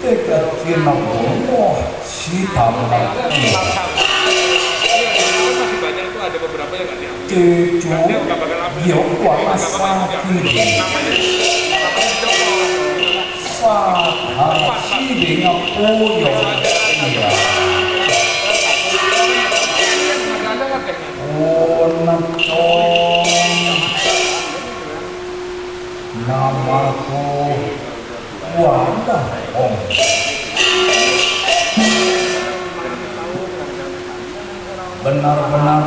Tekadnya Allah si tamat ada beberapa yang nggak diambil. Cucu Yoko Masaki Sahashi dengan Puyo Iya Onatong Namaku Wanda Om benar-benar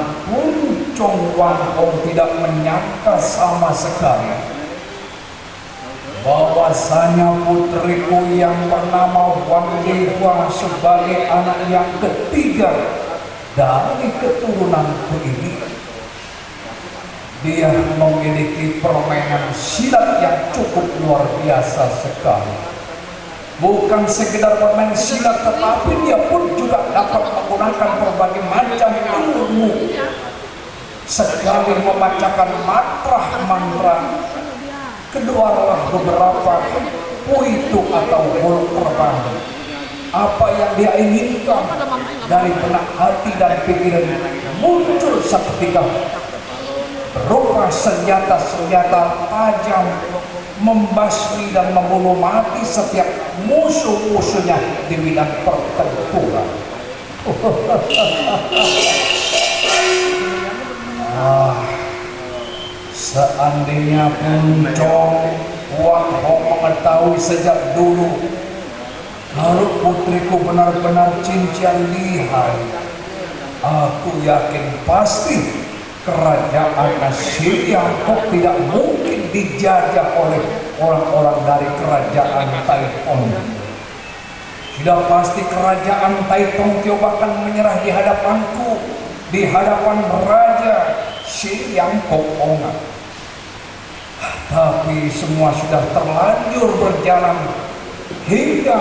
Chong Wan Hong tidak menyangka sama sekali bahwasanya putriku yang bernama Wan Dewa sebagai anak yang ketiga dari keturunanku ini dia memiliki permainan silat yang cukup luar biasa sekali. Bukan sekedar bermain silat, tetapi dia pun juga dapat menggunakan berbagai macam ilmu. Sekali membacakan mantra, keluarlah beberapa puitu atau bulu terbang. Apa yang dia inginkan dari benak hati dan pikiran muncul seketika berupa senjata-senjata tajam, membasmi dan membunuh mati setiap musuh-musuhnya di bidang pertempuran. Seandainya pun Chong Wan Hong mengetahui sejak dulu kalau putriku benar-benar cincin lihai, aku yakin pasti kerajaan Tiongkok tidak mungkin dijajah oleh orang-orang dari kerajaan Taitung. Sudah pasti kerajaan Taitung bahkan menyerah di hadapanku, di hadapan Raja Tiongkok. Tapi semua sudah terlanjur berjalan hingga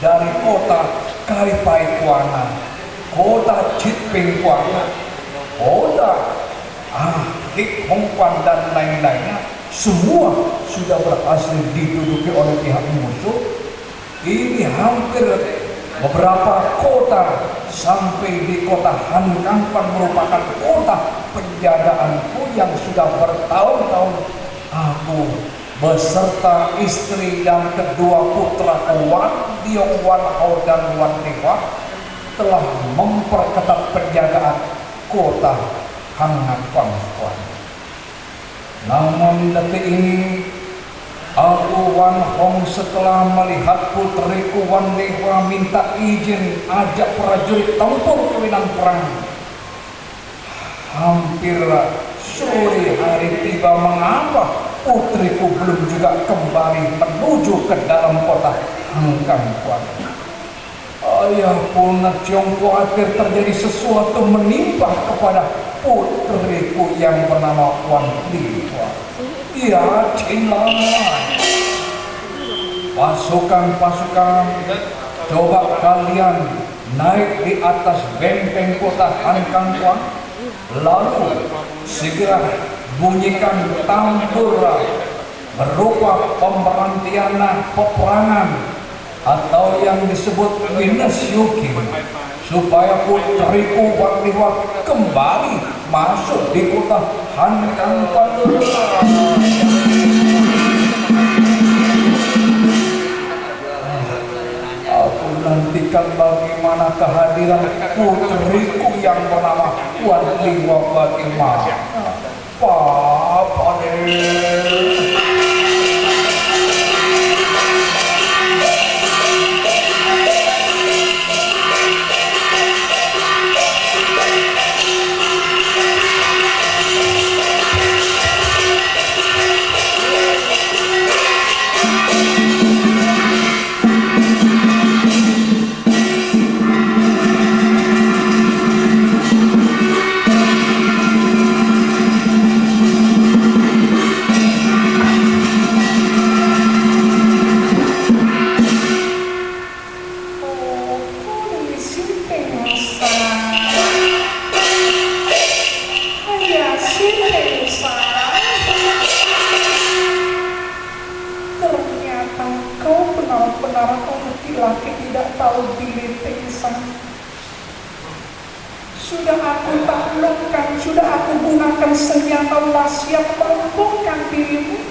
dari kota Kaipai-Kuana, kota Chitping-Kuana, kota Hik Hong Kwan dan lain-lainnya, semua sudah berhasil diduduki oleh pihak musuh. Ini hampir beberapa kota sampai di kota Han Kang Kwan merupakan kota penjagaanku yang sudah bertahun-tahun aku beserta istri dan kedua putra Wan Diong, Wan Hao dan Wan Dewa telah memperketat penjagaan kota Hangat Kwan. Namun detik ini aku Wan Hong setelah melihat putriku Wan Dewa minta izin ajak prajurit tempur ke medan perang. Hampir sore hari tiba, mengapa putriku belum juga kembali menuju ke dalam kota Hangkang Kwan? Ayah pun khawatir terjadi sesuatu menimpa kepada putriku yang bernama Wan Dewa. Ya Cinlama, pasukan-pasukan, coba kalian naik di atas benteng kota Hangkang Kwan, lalu segera bunyikan tambura berupa pemberhentian peperangan atau yang disebut Venus Yuki, supaya putriku Wan Dewa kembali masuk di kota Hangkang Kwan. Aku nantikan bagaimana kehadiran putriku yang bernama Wan Dewa bagaimana. Papa deh. ternyata kau benar-benar laki-laki tidak tahu diri Tengsan. Sudah aku taklukkan, sudah aku gunakan senjata wasiat melumpuhkan dirimu.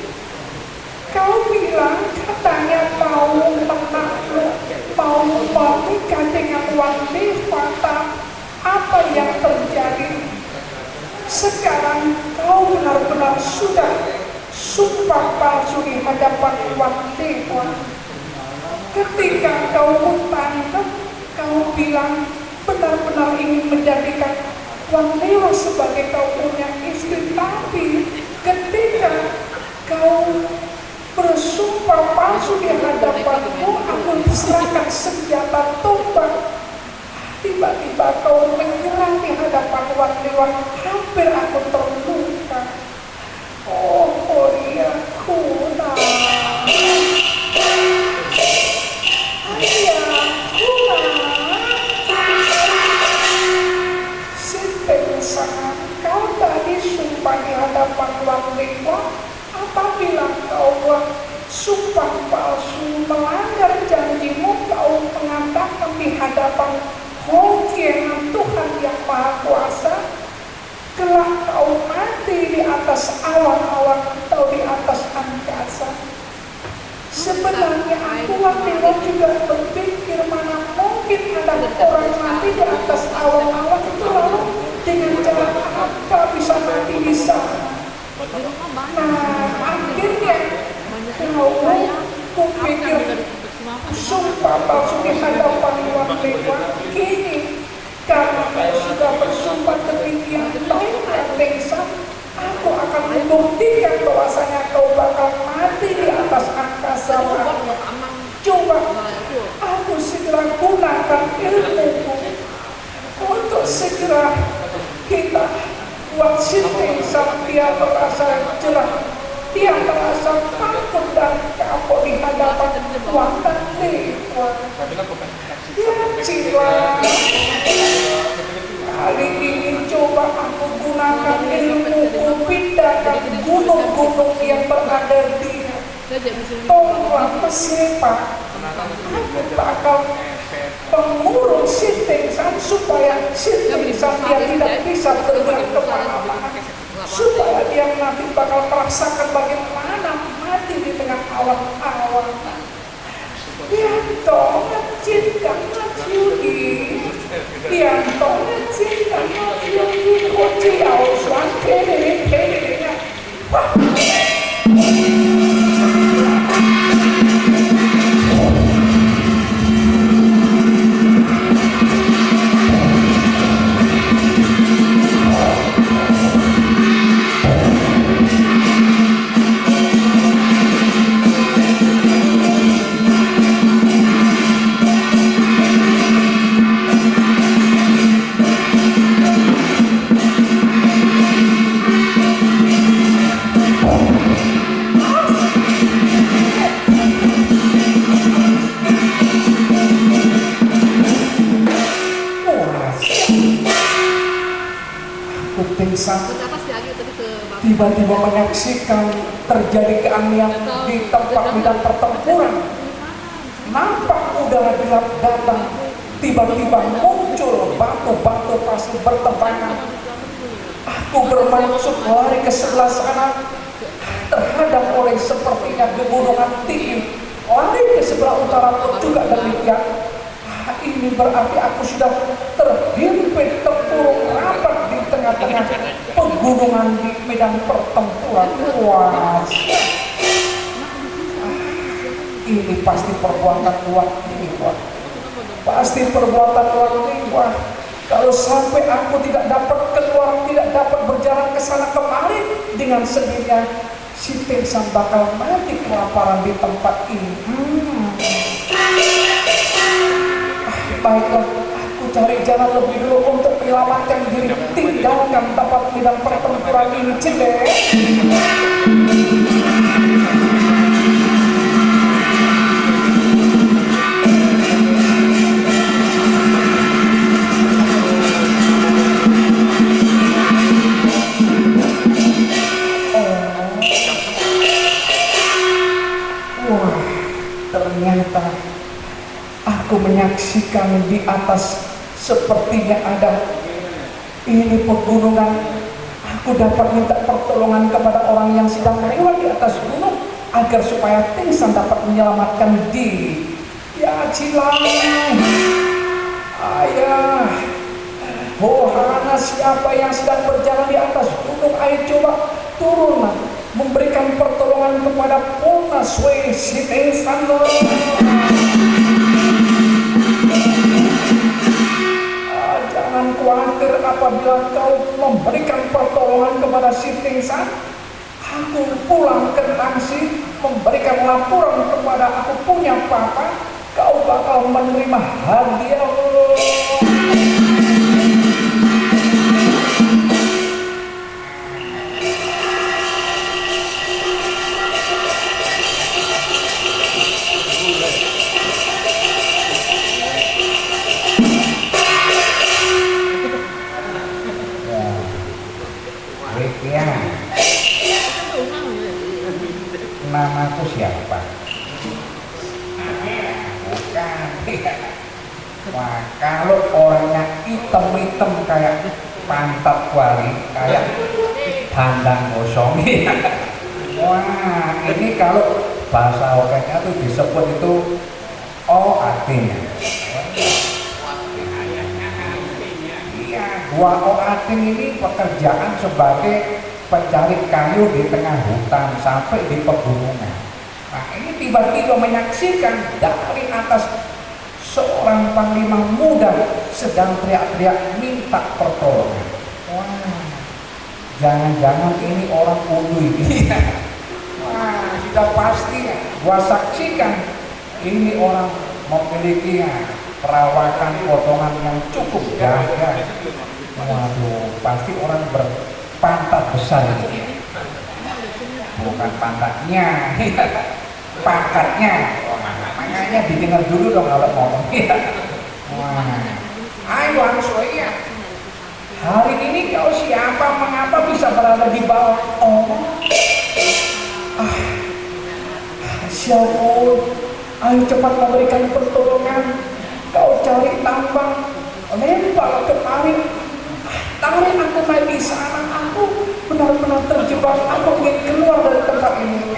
Kau bilang katanya mau menakluk, mau menikah dengan Wandi Fata. Apa yang terjadi? Sekarang kau benar-benar sudah sumpah palsu di hadapan Wandi Fata. Ketika kau tangkap, kau bilang benar-benar ingin menjadikan Wang Dewa sebagai kau punya istri, tapi ketika kau bersumpah palsu di hadapanku, aku serahkan senjata tombak. Tiba-tiba kau menyerang di hadapan Wang Dewa, hampir aku terluka. Oh iya, Kuna. Ayah, Kuna. Tengsan, kau tadi sumpah di hadapan Wang Dewa. Apabila kau sumpah palsu, melanggar janjimu, kau mengatakan di hadapan Hong Tian, Tuhan yang Maha Kuasa, kelak kau mati di atas awan-awan atau di atas angkasa. Sebenarnya aku Wang Dewa juga berpikir mana mungkin ada orang mati di atas awan-awan itu, lalu dengan cara apa bisa mati di sana. Nah, akhirnya kau kupikir sumpah palsu di hadapan Wang Dewa. Kini karena kau sudah bersumpah demikian baik Tengsan, aku akan membuktikan bahwasanya kau bakal mati di atas angkasa. Coba aku segera gunakan ilmuku untuk segera kita buat si Tengsan dia merasa jerah, dia merasa takut dan kapok di hadapan Wang Dewa. Ya Cila, kali ini coba aku gunakan ilmuku, pindahkan gunung-gunung yang berada di Tongkang Pesepa. Aku bakal mengurung si Tengsan supaya si Tengsan dia tidak bisa bergerak kemana-mana, supaya dia nanti bakal merasakan bagaimana mati di tengah awan-awan. Bianto cinta Yugi, Bianto cinta Yugi, Koji Aoswan kere-kere. Wah. Tiba-tiba menyaksikan terjadi keanehan di tempat medan pertempuran. Nampak udara gelap datang, tiba-tiba muncul batu-batu pasir bertebangan. Aku bermaksud lari ke sebelah sana, terhadap oleh sepertinya pegunungan tinggi. Lari ke sebelah utara pun juga demikian. Ini berarti aku sudah terhimpit, terkurung rapat di tengah-tengah pegunungan di medan pertempuran. Wah, ini pasti perbuatan Wang Dewa. Pasti perbuatan Wang Dewa. Kalau sampai aku tidak dapat keluar, tidak dapat berjalan ke sana kemari, dengan sendirinya si Tengsan bakal mati kelaparan di tempat ini. Baiklah, aku cari jalan lebih dulu untuk menyelamatkan diri. Tinggalkan tempat medan pertempuran ini, Cile. Wah. Ternyata aku menyaksikan di atas sepertinya ada ini pegunungan. Aku dapat minta pertolongan kepada orang yang sedang lewat di atas gunung agar supaya Tingsan dapat menyelamatkan diri. Ya Cilai, ayah, Bohana, siapa yang sedang berjalan di atas gunung, ayo coba turun memberikan pertolongan kepada Pona Swe si Tingsan. Jangan khawatir apabila kau memberikan pertolongan kepada si Tingsan. Aku pulang ke Tangsi memberikan laporan kepada aku punya papa, kau bakal menerima hadiah. Ya, namaku siapa? Bukan. Wah, kalau orangnya hitam-hitam kayak pantat kuali, kayak bandang kosong. Wah, ini kalau bahasa Okenya tuh disebut itu oating. Gua oating ini pekerjaan sebagai pencari kayu di tengah hutan sampai di pegunungan. Nah, ini tiba-tiba menyaksikan dari atas seorang panglima muda sedang teriak-teriak minta pertolongan. Wah, jangan-jangan ini orang Ulu ini. Wah, sudah pasti gua saksikan ini orang memiliki perawakan potongan yang cukup gagah. Waduh, pasti orang berpantat besar ini. Bukan pantatnya, pangkatnya. Makanya didengar dulu dong kalau ngomong. Wah, ayo langsung ya. Hari ini kau siapa? Mengapa bisa berada di bawah? Siapun, ayo cepat memberikan pertolongan. Kau cari tambang, lempar kemari. Tarik aku naik di sana, aku benar-benar terjebak, aku ingin keluar dari tempat ini.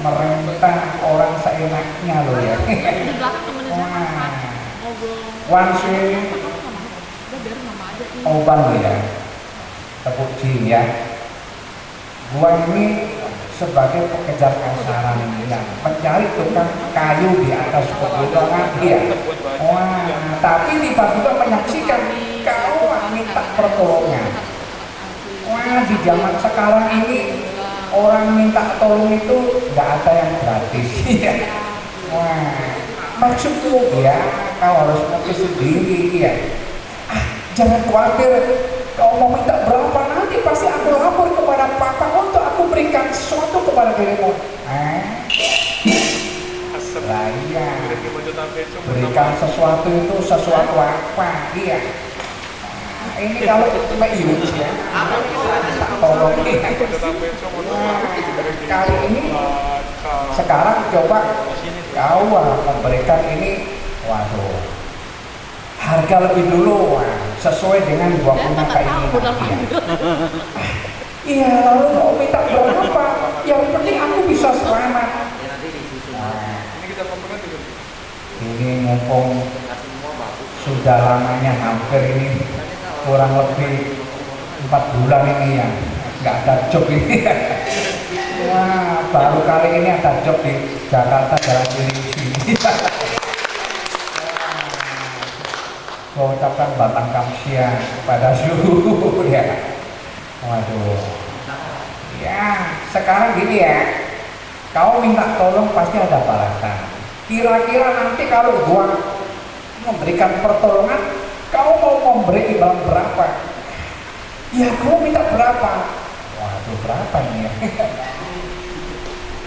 Merentah orang seenaknya loh ya. Wansi oban loh ya, tepuk jin ya. Gua ini sebagai pekejar kasaran ini yang mencari tukang kayu di atas pegunungan dia. Wah, tapi tiba-tiba menyaksikan kau minta pertolongan. Wah, di zaman sekarang ini orang minta tolong itu nggak ada yang gratis. Wah, maksudku ya kau harus ngerti sendiri ya. Jangan khawatir, kau mau minta berapa nanti pasti aku lapor kepada papa untuk aku berikan sesuatu kepada dirimu. Lah iya, berikan sesuatu itu sesuatu apa? Iya. Ini kalau cuma ius ya, tak tolong. Kali ini sekarang coba kau memberikan ini, waduh, harga lebih dulu, sesuai dengan gua punya keinginan. Iya, lalu mau minta berapa? Yang penting aku bisa selamat. Ini mumpung sudah lamanya hampir ini kurang lebih 4 bulan ini ya nggak ada job ini. Wah, baru kali ini ada job di Jakarta Jalan Cilikriwut. Saya ucapkan batang kamsia pada seluruh ya. Waduh. Ya, sekarang gini ya. Kau minta tolong pasti ada balasan. Kira-kira nanti kalau gua memberikan pertolongan, kau mau memberi imbalan berapa? Ya, kau minta berapa? Waduh, berapa ini ya?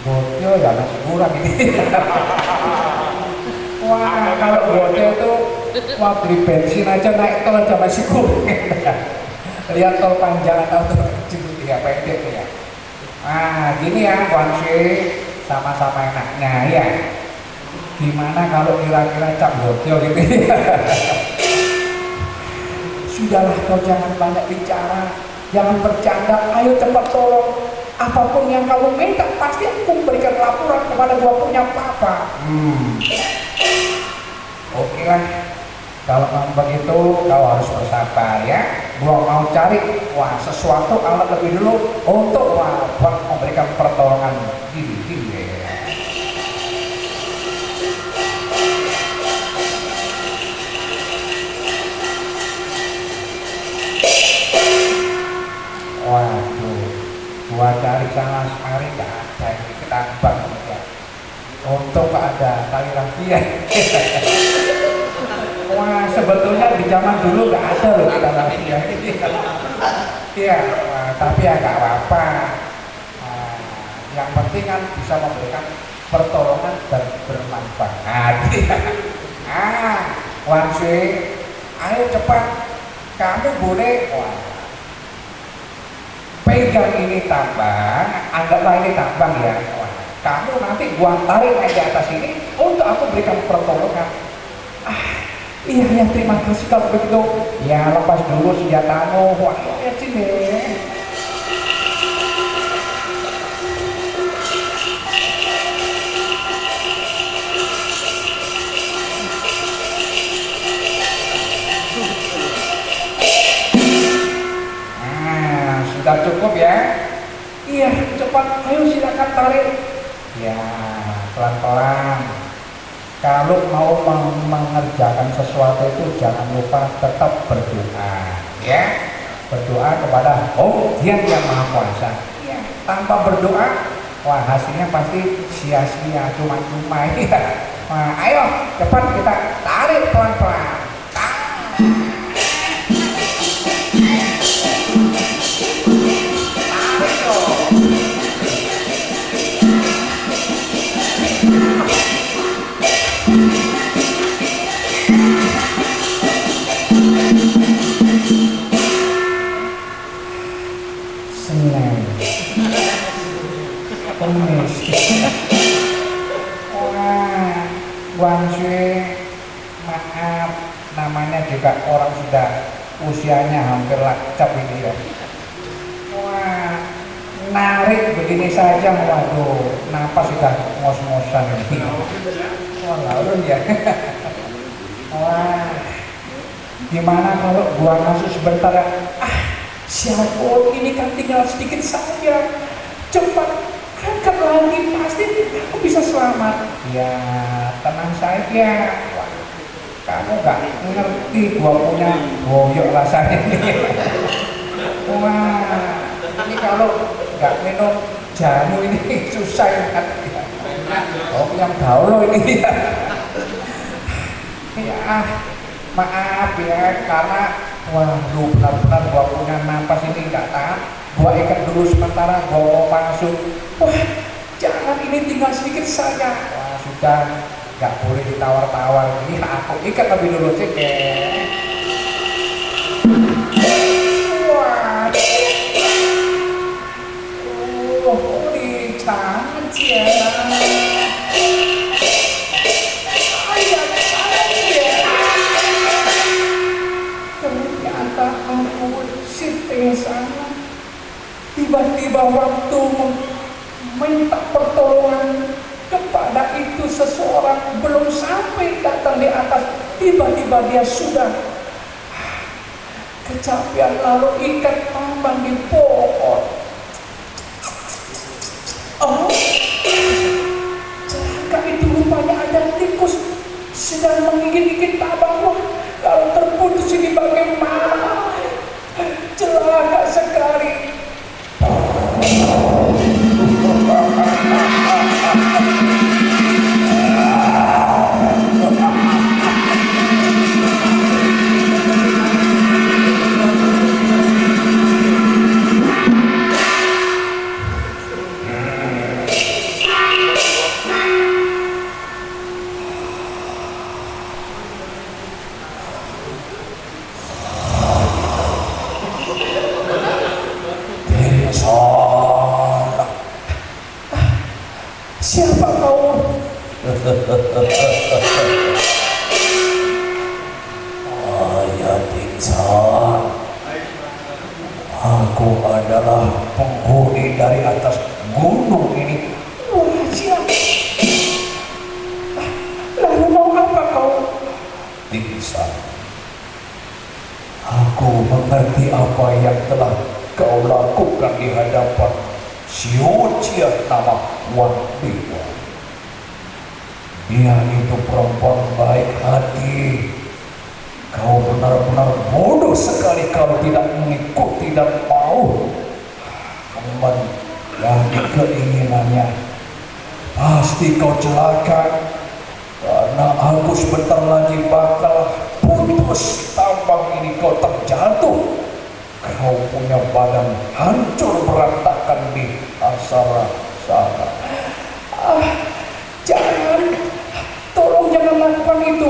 Bocil ya masih kurang ini. Wah, kalau bocil itu mau beli bensin aja naik tol aja masih kurang. Lihat tol panjang atau tol kecil ya pendek ya. Nah, gini ya, Wansi, sama-sama enaknya ya. Gimana kalau kira-kira cap bocil gitu ya? Sudahlah kau jangan banyak bicara, jangan bercanda, ayo cepat tolong. Apapun yang kamu minta, pasti aku berikan laporan kepada gua punya papa. Oke lah, kalau memang begitu kau harus bersabar ya. Gua mau cari sesuatu alat lebih dulu untuk buat memberikan pertolongan gini ya. Waduh, gua cari sana semari nggak ada, ini ketambang ya. Untung nggak ada tali rafia. Wah, sebetulnya di zaman dulu nggak ada loh tali rafia. Iya, tapi ya nggak apa-apa. Yang penting kan bisa memberikan pertolongan dan bermanfaat. Wansi, ayo cepat, kamu boleh. Pegang ini tambang, anggaplah ini tambang ya. Wah, kamu nanti gua tarik naik di atas ini untuk aku berikan pertolongan. Iya ya, terima kasih kalau begitu. Ya, lepas dulu senjatamu. Wah, ya sini. Sudah cukup ya? Iya, cepat. Ayo silakan tarik. Ya, pelan-pelan. Kalau mau mengerjakan sesuatu itu jangan lupa tetap berdoa, ya. Berdoa kepada Dia yang Maha Kuasa. Ya. Tanpa berdoa, wah hasilnya pasti sia-sia, cuma-cuma ya. Nah, ayo cepat kita tarik pelan-pelan. Wah, Wansi, maaf, namanya juga orang sudah usianya hampir lacap ini ya. Wah, narik begini saja, waduh, napas sudah ngos-ngosan ini. Wah, lalu ya. Wah, gimana kalau gua masuk sebentar ya? Siapa ini kan tinggal sedikit saja. Cepat angkat lagi, pasti aku bisa selamat. Ya, tenang saja. Wah, kamu gak ngerti gua punya boyok rasanya ini. Wah, ini kalau gak minum jamu ini susah ya. Oh, yang gaul ini ya. Ya, maaf ya, karena waduh benar-benar gua punya napas ini gak tahan. Gua ikat dulu sementara, gua mau masuk. Wah, jangan, ini tinggal sedikit saja. Wah, sudah, gak boleh ditawar-tawar. Ini aku ikat lebih dulu sih. Wah, di tangan sih ya. Ternyata aku sitting sana. Tiba-tiba waktu minta pertolongan kepada itu seseorang belum sampai datang di atas, tiba-tiba dia sudah kecapean lalu ikat tambang di pohon. Oh, celaka itu rupanya ada tikus sedang menggigit-gigit tambang. Wah, kalau terputus ini bagaimana? Celaka sekali. Siapa kau? Ayah Dingsan, aku adalah penghuni dari atas gunung ini. Wah, siapa? Lalu mau apa kau? Dingsan, aku mengerti apa yang telah kau lakukan di hadapan Siocia nama Wan Dewa. Dia itu perempuan baik hati. Kau benar-benar bodoh sekali kalau tidak mengikuti dan mau menjadi keinginannya. Pasti kau celaka, karena aku sebentar lagi bakal putus tambang ini. Kau terjatuh, kau punya badan hancur berantakan di asara sana. Jangan, tolong jangan lakukan itu.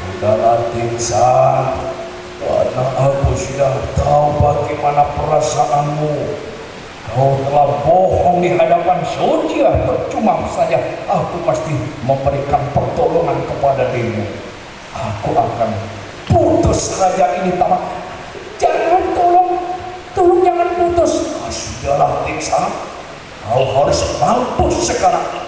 Sudahlah Dingsan, karena aku sudah tahu bagaimana perasaanmu. Kau telah bohong di hadapan Siocia. Percuma saja aku pasti memberikan pertolongan kepada dirimu. Aku akan putus saja ini tamat. Jangan, tolong jangan putus. Sudahlah Dingsan, kau harus mampus sekarang.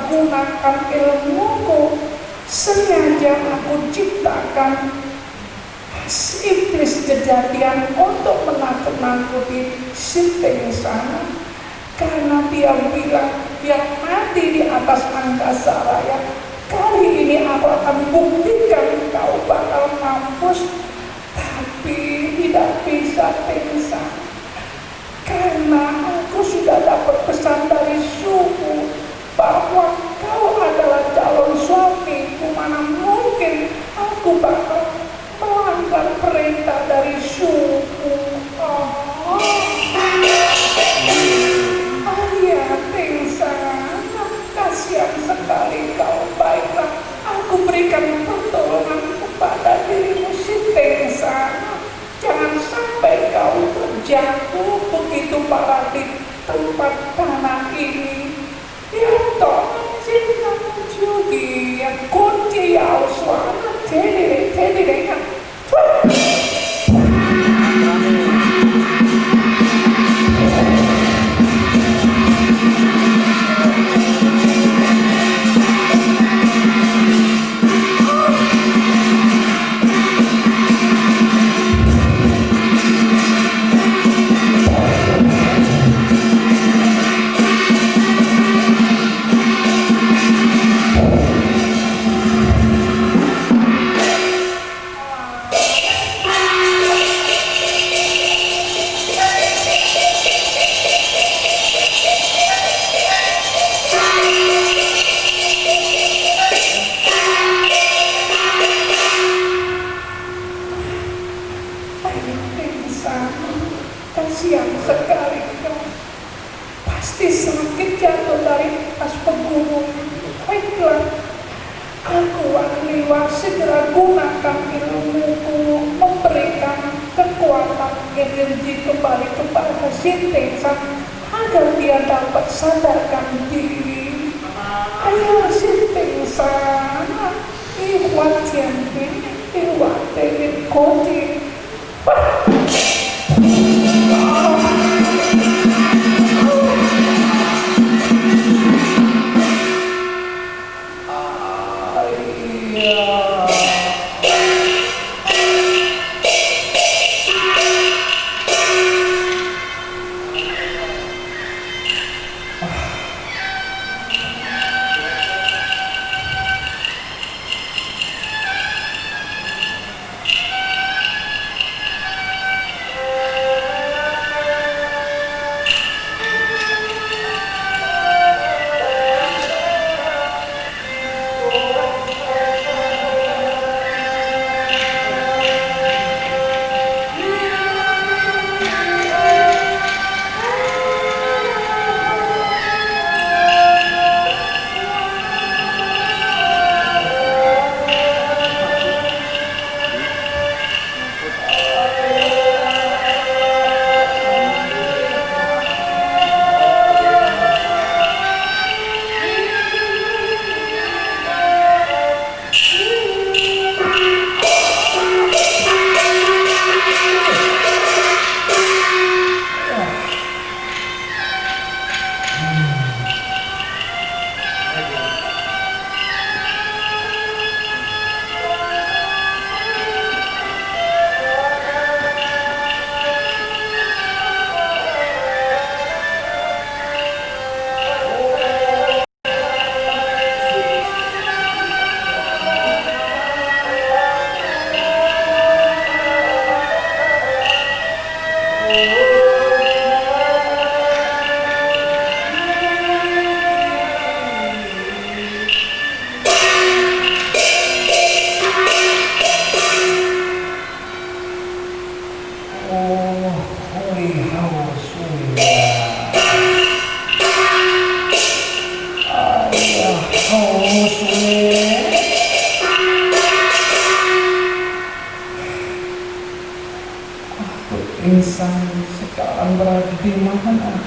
Gunakan ilmuku, sengaja aku ciptakan iblis kejadian untuk menakut-nakuti si Tengsana, karena dia bilang dia mati di atas angkasa raya. Kali ini aku akan buktikan kau bakal mampus, tapi tidak bisa Tengsana, karena aku sudah dapat pesan dari suku bahwa kau adalah calon suamiku. Mana mungkin aku bakal melanggar perintah dari suku. Ayah Tengsana, kasihan sekali kau. Baiklah, aku berikan pertolongan kepada dirimu si Tengsana. Jangan sampai kau terjatuh begitu parah di tempat tanah ini. Ya toh, cinta juga yang kunci ya suara tedere kan. Kasihan sekali kau, pasti sakit jatuh dari atas pegunungan. Baiklah, aku Wangliwa segera gunakan ilmuku memberikan kekuatan energi kembali kepada si Tengsana agar dia dapat sadarkan diri. Ayo si Tengsana, iwat tianpin, iwat telit koti. Ayah haus weh. Aku pingsan sekarang berada di mana?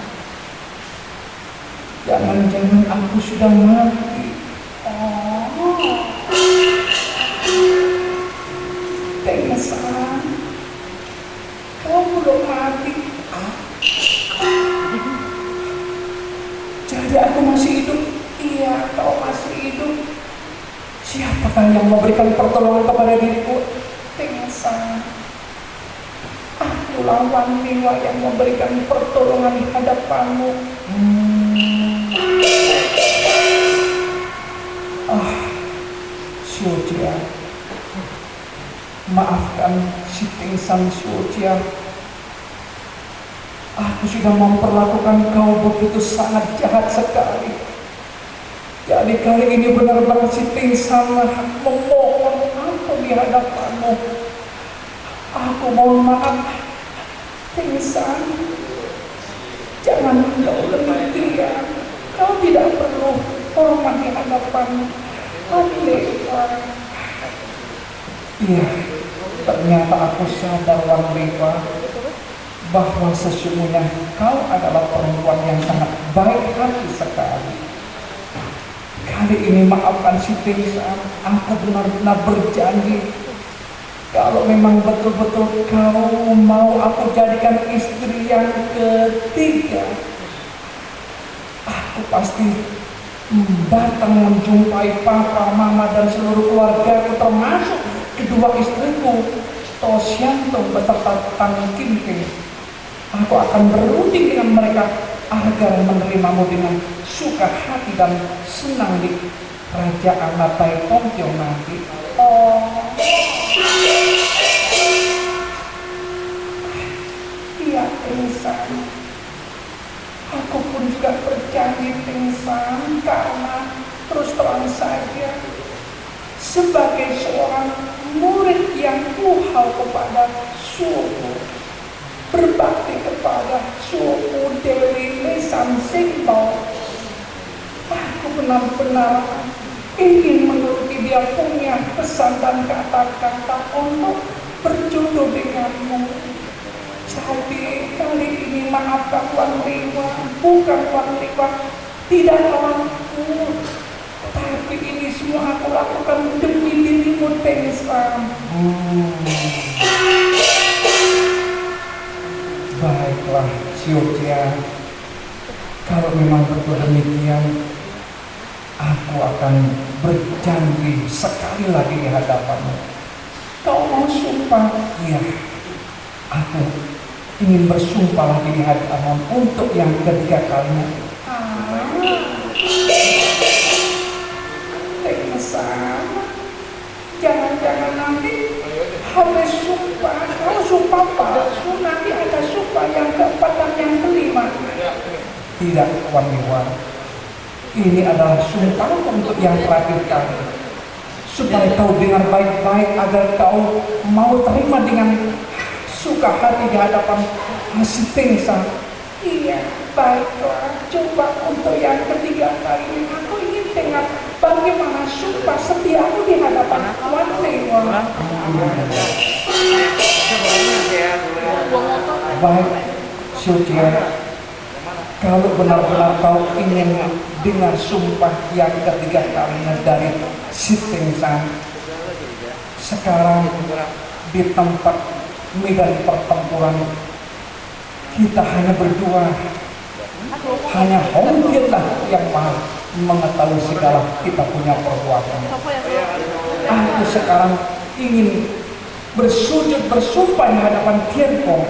Jangan-jangan aku sudah mati. Oh, pingsan. Kau belum mati. Jadi aku masih hidup. Iya, kau masih hidup. Siapakah yang memberikan pertolongan kepada diriku? Pingsan. Aku lawan dewa yang memberikan pertolongan di hadapanmu. Syucia, maafkan si pingsan Syucia. Aku sudah memperlakukan kau begitu sangat jahat sekali. Jadi kali ini benar-benar si pingsan memohon aku di hadapanmu. Aku mohon maaf, pingsan. Jangan kau lebih dia. Kau tidak perlu hormat di hadapanmu. Iya, ternyata aku sadar Wandewa bahwa sesungguhnya kau adalah perempuan yang sangat baik hati sekali. Kali ini maafkan si pingsan. Aku benar-benar berjanji, kalau memang betul-betul kau mau aku jadikan istri yang ketiga, aku pasti datang menjumpai papa, mama, dan seluruh keluarga, termasuk kedua istriku, Tosyanto beserta Tang Kimping. Aku akan berunding dengan mereka agar menerimamu dengan suka hati dan senang di kerajaan Latai Tongkyo nanti. Oh, iya pingsan. Aku pun juga berjanji pingsan, karena terus terang saja sebagai seorang murid yang puhal kepada suku, berbakti kepada suku Dewi Lesan Simbau, aku benar-benar ingin menuruti dia punya pesan dan kata-kata untuk berjodoh denganmu. Jadi kali ini maafkan Wandewa, bukan Wandewa tidak mampu, tapi ini semua aku lakukan demi dirimu pingsan. Baiklah Syucia, kalau memang betul demikian, aku akan berjanji sekali lagi di hadapanmu. Kau mau sumpah? Iya, aku ingin bersumpah lagi di hadapanmu untuk yang ketiga kalinya. Pingsan, jangan-jangan nanti habis sumpah, kalau sumpah palsu nanti ada sumpah yang keempat dan yang kelima. Tidak, Wandewa, ini adalah sumpah untuk yang terakhir kali, supaya kau dengar baik-baik agar kau mau terima dengan suka hati di hadapan si pingsan. Iya, baiklah. Coba untuk yang ketiga kali ini aku ingin dengar bagaimana sumpah setiamu di hadapan Wandewa. Baik, Syucia, kalau benar-benar kau ingin dengar sumpah yang ketiga kalinya dari si pingsan, sekarang di tempat medan pertempuran kita hanya berdua, hanya Hongkienlah yang mengetahui segala kita punya perbuatan. Aku sekarang ingin bersujud bersumpah di hadapan Tianpong.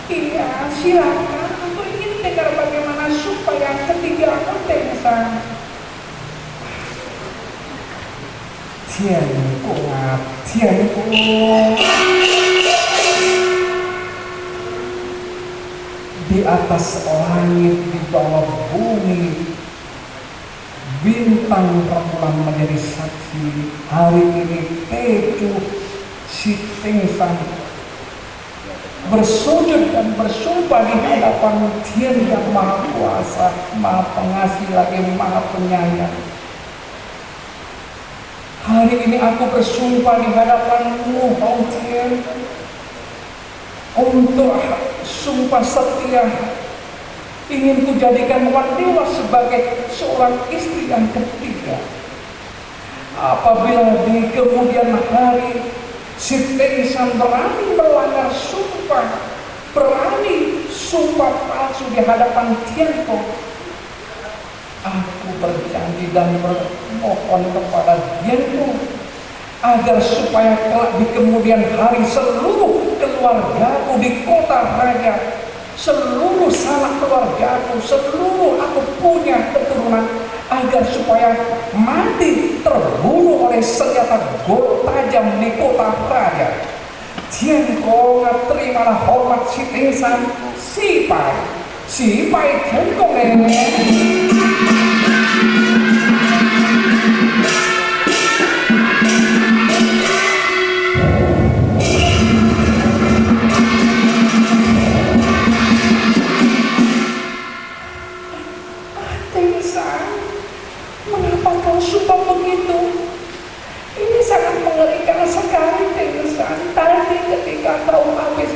Iya, silakan. Aku ingin dengar bagaimana sumpah yang ketiga aku pingsan. Tianpong, Tianpong. Di atas langit, di bawah bumi, bintang rembulan menjadi saksi. Hari ini Teju si pingsan bersujud dan bersumpah di hadapan Dia yang Maha Kuasa, Maha Pengasih lagi Maha Penyayang. Hari ini aku bersumpah di hadapan-Mu, Oh Tuhan, untuk sumpah setia ingin kujadikan Wandewa sebagai seorang istri yang ketiga. Apabila di kemudian hari si Tengsan berani melanggar sumpah, berani sumpah palsu di hadapan Tianko, aku berjanji dan bermohon kepada Tianko agar supaya kelak di kemudian hari seluruh keluargaku di kota raja, seluruh sanak keluargaku, seluruh aku punya keturunan, agar supaya mati terbunuh oleh senjata golok tajam di kota raja. Tianko terimalah hormat si Tengsan, si Pai Tianko sumpah begitu. Ini sangat mengerikan sekali, Tengsan. Tadi ketika kau habis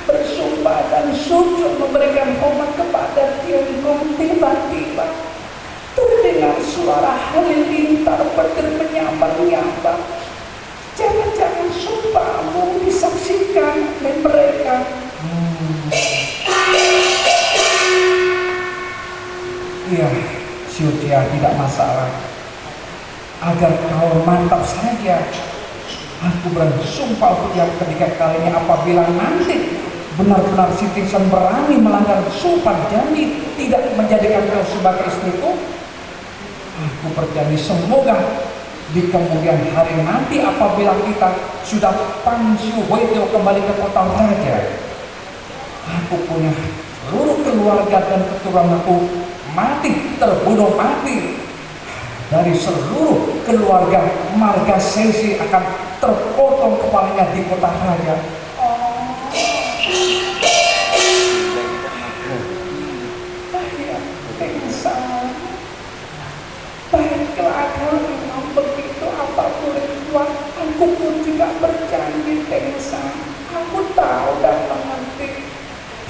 bersumpah dan sujud memberikan hormat kepada Tianko, tiba-tiba terdengar suara halilintar petir menyambar-nyambar. Jangan-jangan sumpahmu disaksikan oleh mereka. Iya, Syutia, tidak masalah. Agar kau mantap saja, aku bersumpah untuk yang ketiga kalinya, apabila nanti benar-benar si Tengsan berani melanggar sumpah janji tidak menjadikan kau sebagai istriku, aku berjanji semoga di kemudian hari nanti apabila kita sudah Pansu Weito kembali ke kota raja, aku punya seluruh keluarga dan keturunanku mati, terbunuh mati. Dari seluruh keluarga marga Sesi akan terpotong kepalanya di kota raja. Tengsan, baiklah kalau memang begitu, apa boleh buat, aku pun juga berjanji, Tengsan. Aku tahu dan mengerti,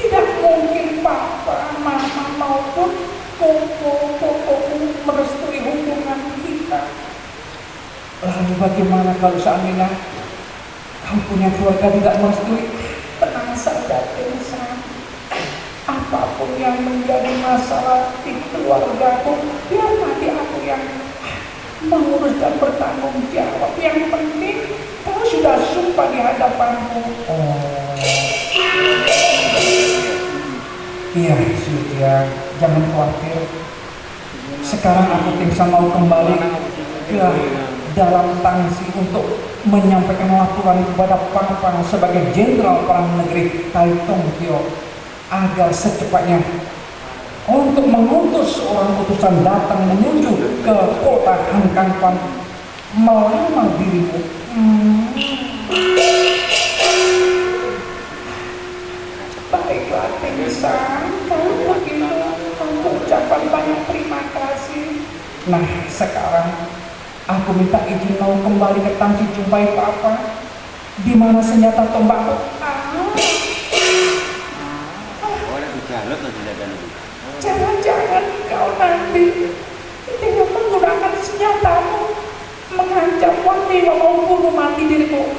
tidak mungkin papa, mama maupun Koko merestui hubungan kita. Lalu bagaimana kalau seandainya kau punya keluarga tidak merestui? Tenang saja, Tengsan. Apapun yang menjadi masalah di keluargaku, biar nanti aku yang mengurus dan bertanggung jawab. Yang penting kau sudah sumpah di hadapanku. Iya, sudah. Jangan khawatir. Sekarang aku Tengsan mau kembali ke dalam tangsi untuk menyampaikan laporan kepada Papa sebagai Jenderal Perang Negeri Taitung Tio, agar secepatnya untuk mengutus seorang utusan datang menuju ke kota Hangkangpan melamar dirimu. Baiklah, Tengsan, kalau begitu aku ucapkan banyak terima kasih. Nah, sekarang aku minta izin mau kembali ke tangsi jumpai Papa. Di mana senjata tombakku? Jangan-jangan kau nanti dengan menggunakan senjatamu mengancam Wandewa mau bunuh mati diriku.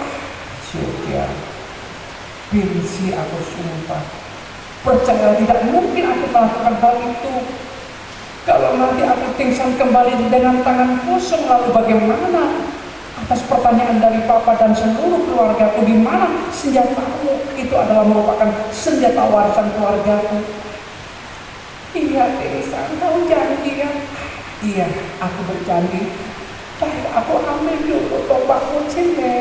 Sudah, Pinsi aku sumpah, percaya tidak mungkin aku melakukan hal itu. Kalau nanti aku Tengsan kembali dengan tangan kosong, lalu bagaimana? Atas pertanyaan dari Papa dan seluruh keluargaku, di mana senjatamu? Itu adalah merupakan senjata warisan keluargaku. Iya, Tengsan, kau janji ya? Iya, aku berjanji. Baik, aku ambil dulu tombakmu, Cine.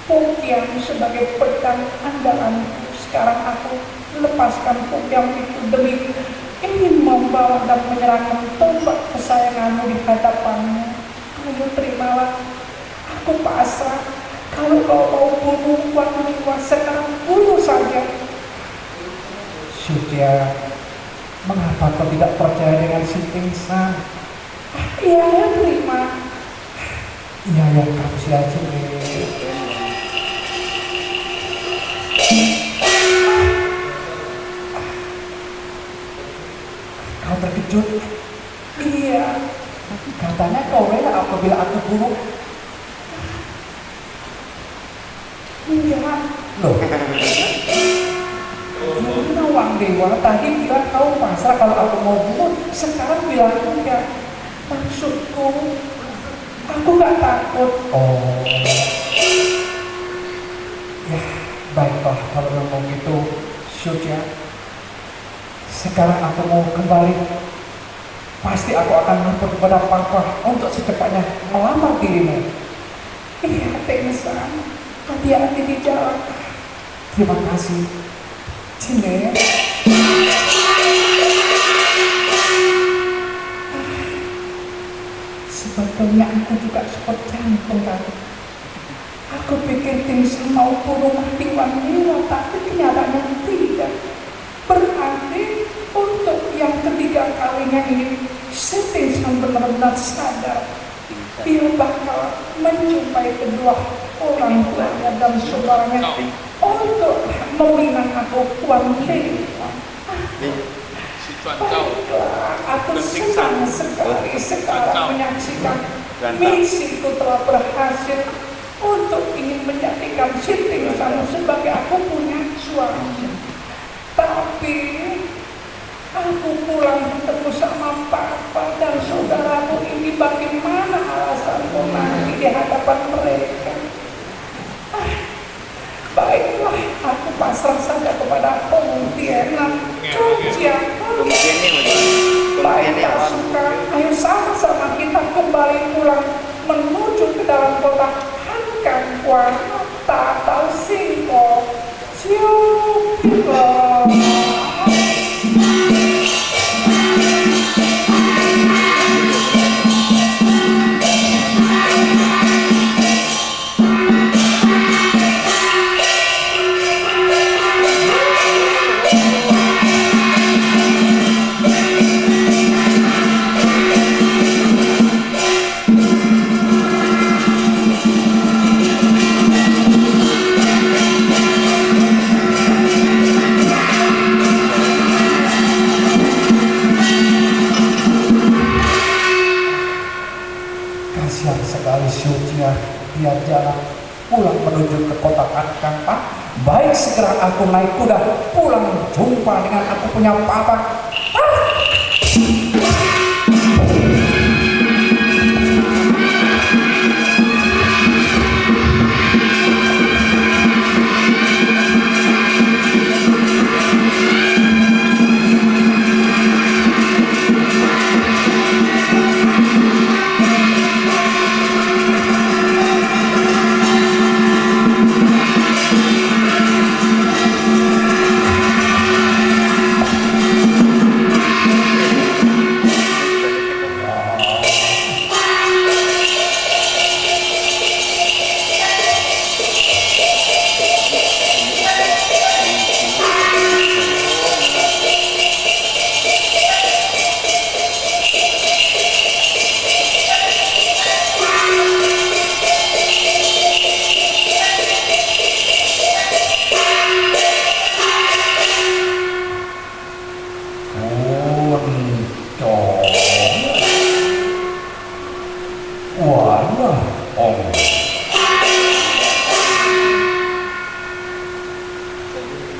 Pukyang sebagai pedang andalan. Sekarang aku lepaskan Pukyang itu demi ingin membawa dan menyerahkan tombak kesayanganmu di hadapanmu. Ayo terimalah, aku pasrah. Kalau kau mau bunuh Wan Liwa, sekarang bunuh saja. Sutya, mengapa kau tidak percaya dengan si Tingsan? Iya, ya terima. Iya yang kamu siaja. Kau terkejut? Iya, Katanya kau rela apabila aku bunuh. iya. Loh, Gimana Wang Dewa? Tadi bilang kau pasrah kalau aku mau bunuh, sekarang bilang enggak. Maksudku, aku gak takut. oh. Ya, baiklah kalau memang itu, Sutya. Sekarang aku mau kembali. Pasti aku akan lapor kepada Papa untuk secepatnya melamar dirimu. Iya, Tingsan. Hati-hati di jalan. Terima kasih. Cine. Sebetulnya aku juga sempat jantung kan. Aku pikir Tingsan mau bunuh mati Wan Liwa, tapi kenyataannya tidak. Berarti untuk yang ketiga kalinya ini, si Tingsan benar-benar sadar dia bakal menjumpai kedua orang tuanya dan saudaranya untuk meminang aku Wan Liwa. Si Tuan Kau. Baiklah, aku senang sekali sekarang menyaksikan misiku telah berhasil untuk ingin menjadikan si Tingsan sebagai aku punya suami. Tapi aku pulang ketemu sama papa dan saudaraku ini, bagaimana alasanku nanti di hadapan mereka? Baiklah, aku pasrah saja kepada Pengutianan. Baik pasukan, ayo sama-sama kita kembali pulang menuju ke dalam kota Hankan Kuan Tatau Singko. Siap, Kasihan sekali Sutya, dia jalan pulang menuju ke kota Ankanta. Baik segera aku naik kuda pulang jumpa dengan aku punya papa.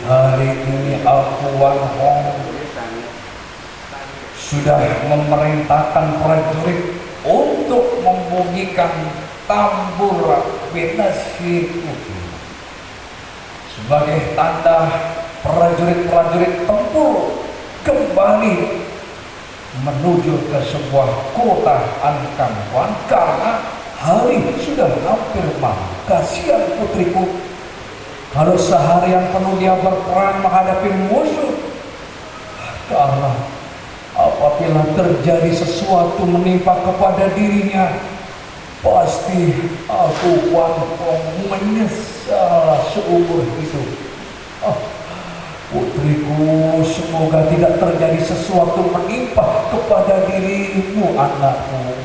Hari ini aku Wan Hong sudah memerintahkan prajurit untuk membunyikan tambur binasi sebagai tanda prajurit-prajurit tempur kembali menuju ke sebuah kota Ankangwan karena hari sudah hampir malam. kasihan putriku. Kalau seharian penuh dia berperang menghadapi musuh, karena apabila terjadi sesuatu menimpa kepada dirinya, pasti aku Wanpong menyesal seumur hidup. Ah, putriku, semoga tidak terjadi sesuatu menimpa kepada dirimu, anakku.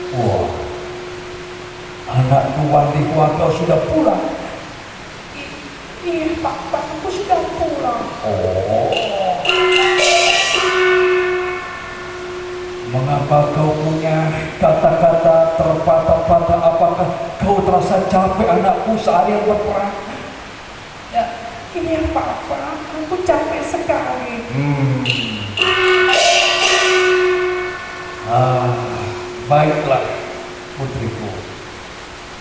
Wah, anak tuan di kau sudah pulang. Iya Pak, aku sudah pulang. Oh, mengapa kau punya kata-kata terpatah-patah? Apakah kau terasa capek, anakku, seharian berperang? Ya, iya Pak, aku capek sekali. Baiklah, putriku.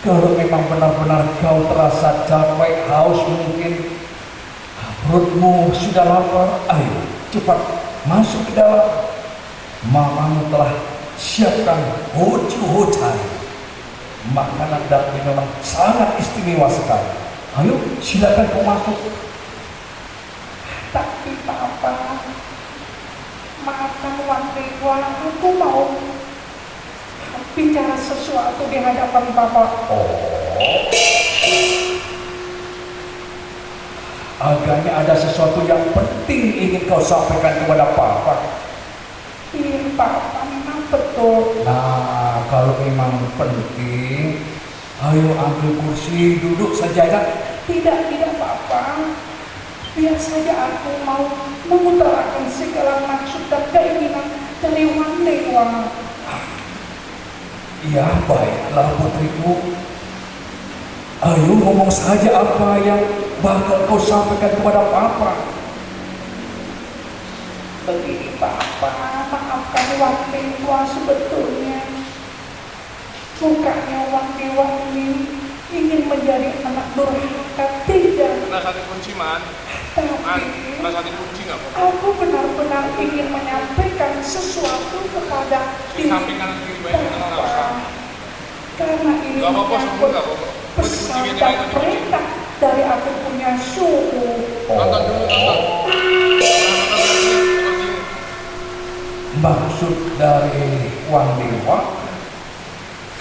Kalau memang benar-benar kau terasa capek, haus, mungkin perutmu sudah lapar, ayo cepat masuk ke dalam. Mamamu telah siapkan hoju-hojai, makanan dan minuman sangat istimewa sekali. Ayo, silakan kau masuk. Tapi Papa, maafkan Wandewa, aku mau bicara sesuatu di hadapan Papa. Agaknya ada sesuatu yang penting ingin kau sampaikan kepada Papa. Iya Papa, memang betul. Nah, kalau memang penting, ayo ambil kursi, duduk saja ya. Tidak Papa. Biar saja aku mau mengutarakan segala maksud dan keinginan dari Wandewa. Ya, baiklah putriku. Ayo ngomong saja apa yang bakal kau sampaikan kepada Papa. Begini Papa, maafkan Wandewa, sebetulnya bukannya Wandewa ini ingin menjadi anak durhaka, tidak. Kena satu kunci, Man. Man, kena satu kunci nggak apa-apa. Aku benar-benar ingin menyampaikan sesuatu kepada Di samping kanan kiri banyak nggak usah. karena ini Nggak apa-apa, semua menyangkut nggak apa-apa. pesan dan perintah dari aku punya suku. Tonton dulu, tonton. Maksud dari Wandewa,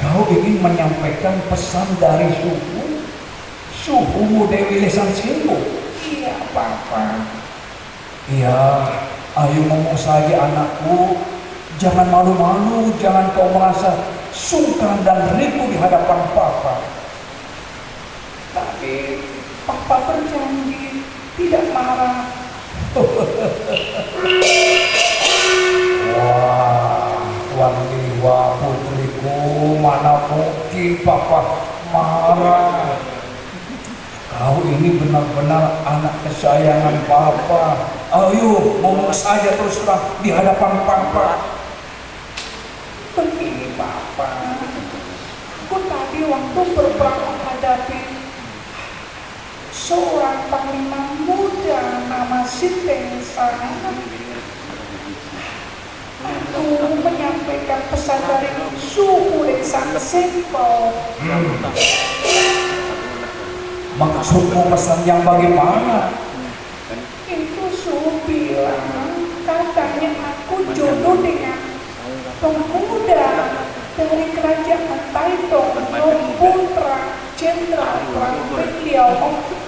kau ingin menyampaikan pesan dari suhumu Dewi Lesan Simbo. Iya Papa. Iya, ayo ngomong saja anakku. Jangan malu-malu, jangan kau merasa sungkan dan ribu di hadapan Papa. Tapi Papa berjanji tidak marah. Wah, Wandewa putriku, mana mungkin Papa marah. Kau ini benar-benar anak kesayangan Papa. Ayo ngomong saja terus terang di hadapan Papa. Begini Papa, aku tadi waktu berperang menghadapi seorang panglima muda nama Sintengsa, aku menyampaikan pesan dari suku Lesan Simbo. Maksudmu pesan yang bagaimana? Itu suhu bilang katanya aku jodoh dengan pemuda dari kerajaan Taitung, putra jenderal perang beliau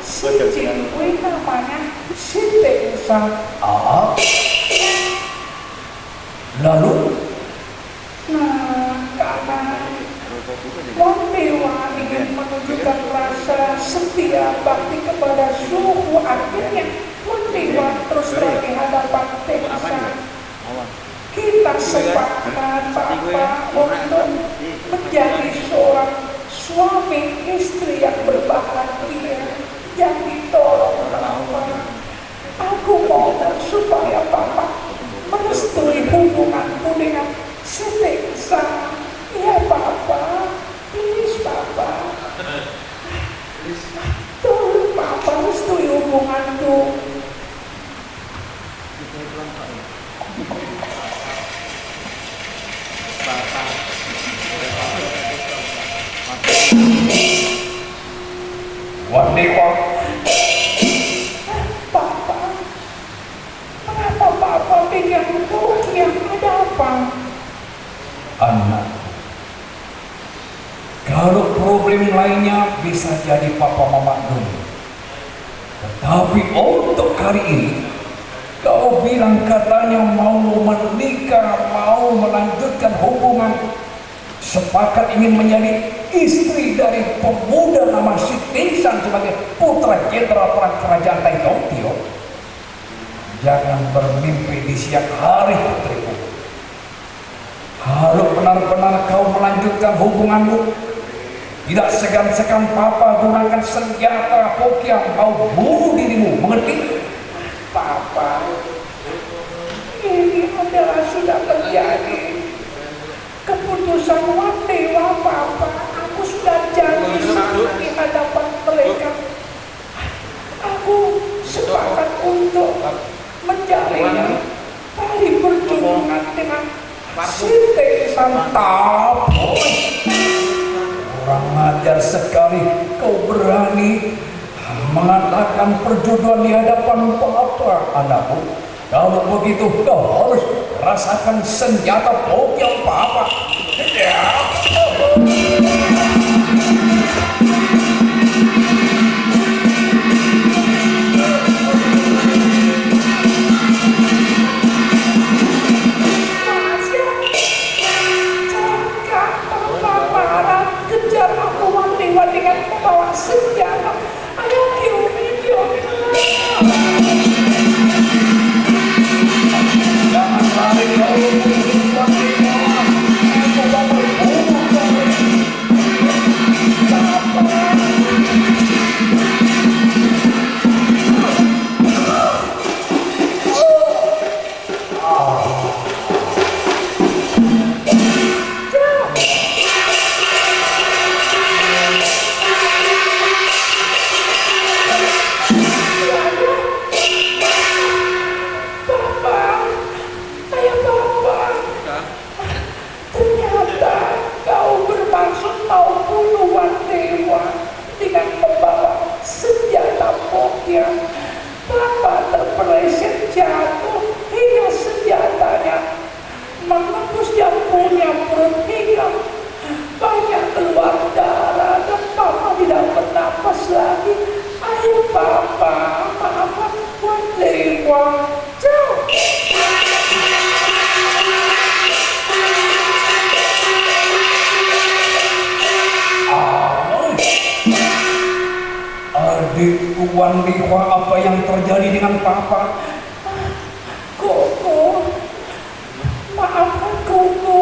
Si Jingwei, namanya Sintengsa. Ah, lalu? Nah, karena Wandewa ingin menunjukkan rasa setia bakti kepada suhu, akhirnya Wandewa terus terang di hadapan Tengsa. Kita sepakat Papa untuk menjadi seorang suami istri yang berbahagia, yang ditolong Papa. Aku mau Wandewa, Papa, kenapa Papa pegang Pokia? Ada apa? anak. Kalau problem lainnya bisa jadi papa mama dulu. Tetapi untuk kali ini, kau bilang katanya mau menikah, mau melanjutkan hubungan, sepakat ingin menjadi istri dari pemuda nama Si Tengsan sebagai putra jenderal perang kerajaan Taitung Tio. Jangan bermimpi di siang hari, putriku. Kalau benar-benar kau melanjutkan hubunganmu, tidak segan-segan papa gunakan senjata Pokia mau bunuh dirimu, mengerti? Papa, ini adalah sudah terjadi. Keputusan Wandewa, Papa. Aku sudah janji di hadapan mereka. Aku sepakat untuk menjalin tali pertunangan dengan Si Tengsan. Kurang ajar sekali kau berani mengatakan perjodohan di hadapan papa, anakku. Kalau begitu kau harus rasakan senjata Pokia papa. Ya. Kejar aku Wandewa dengan membawa senjata. Ayo kill me. Jangan lari kau Wandewa. Aku bakal bunuh kau. Ternyata kau bermaksud mau bunuh Wandewa dengan membawa senjata Pokia. Papa terpeleset jatuh hingga senjatanya menembus jantungnya perut hingga banyak keluar darah dan Papa tidak bernapas lagi. Ayo Papa, maafkan Wandewa. Jauh. Adikku Wandewa, apa yang terjadi dengan papa? Koko, maafkan Koko.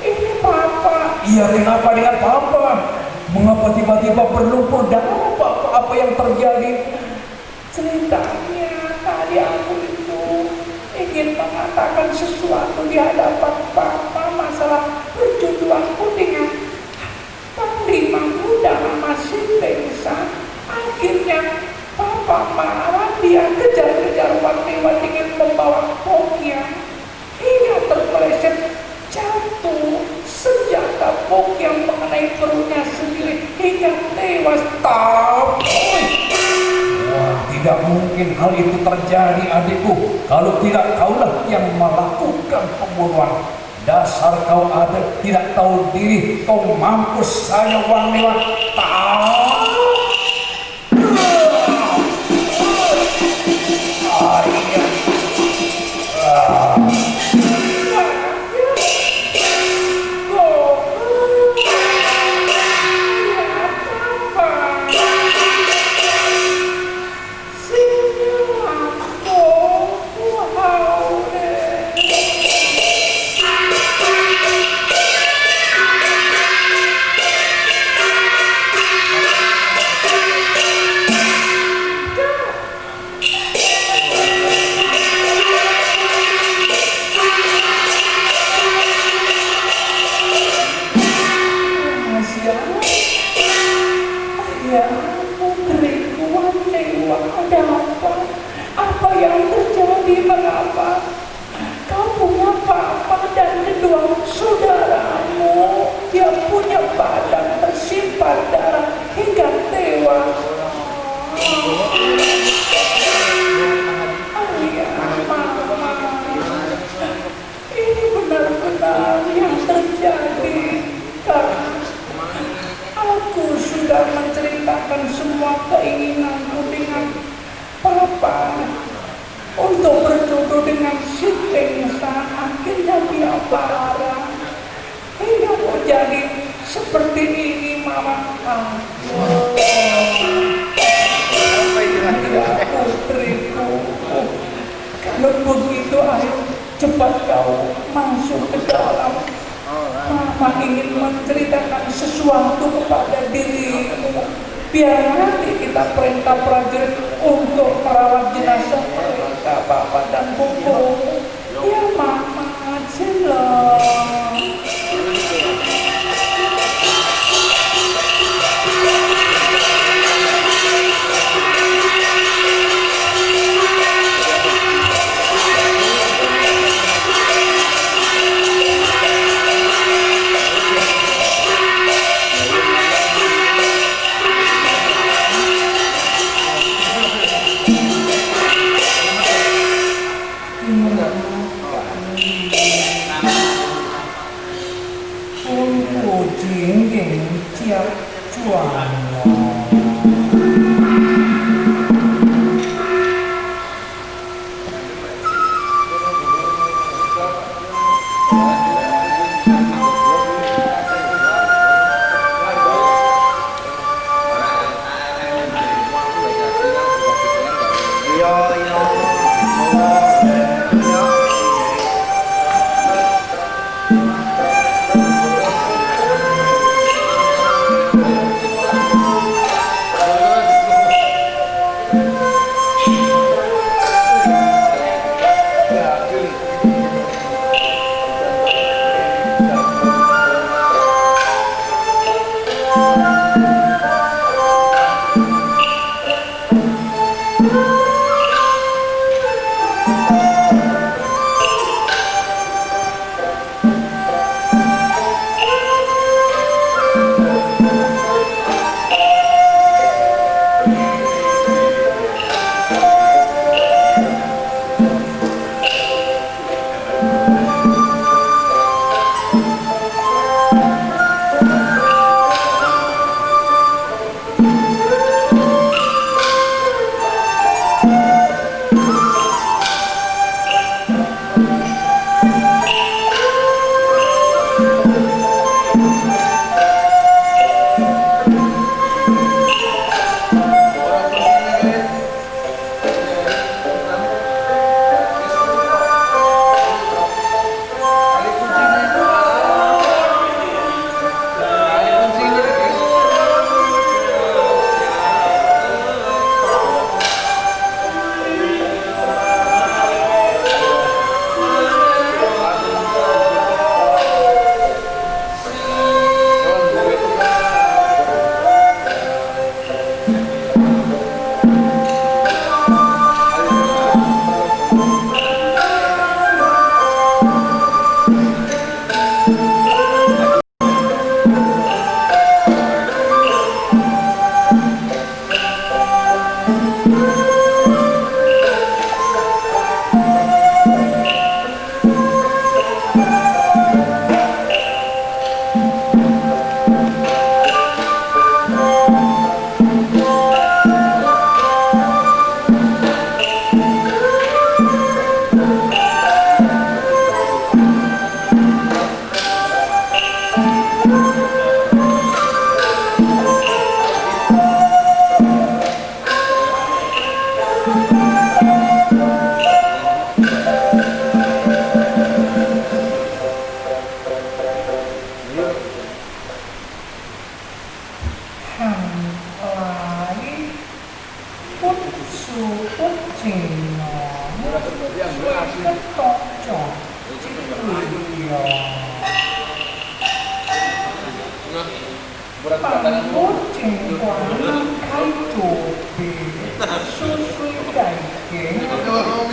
Ini Papa. Iya, kenapa dengan papa? Mengapa tiba-tiba berlumpur darah papa? Apa yang terjadi? Ceritanya tadi aku itu ingin mengatakan sesuatu di hadapan Papa masalah perjodohanku dengan panglima muda nama Si Tengsan. Akhirnya Papa marah, dia kejar-kejar Wandewa dengan membawa Pokia hingga terpeleset jatuh. Senjata Pokia mengenai perutnya sendiri hingga tewas. Wah, tidak mungkin hal itu terjadi, adikku. Kalau tidak, kaulah yang melakukan pembunuhan. Dasar kau ada tidak tahu diri, kau mampus saya Wandewa. Tapi mengapa kau punya papa dan kedua saudaramu yang punya badan tersimpan darah hingga tewas? Ayah, mama, ini benar-benar yang terjadi. Karena aku sudah menceritakan semua keinginanku dengan papa untuk berjodoh dengan si Tengsa. Akhirnya dia marah hingga mau jadi seperti ini, mama. Ya putriku, kalau begitu ayo cepat kau masuk ke dalam. Mama ingin menceritakan sesuatu kepada dirimu, biar nanti kita perintah prajurit untuk merawat jenazah mereka, bapak dan buku. Ya mama, jelas.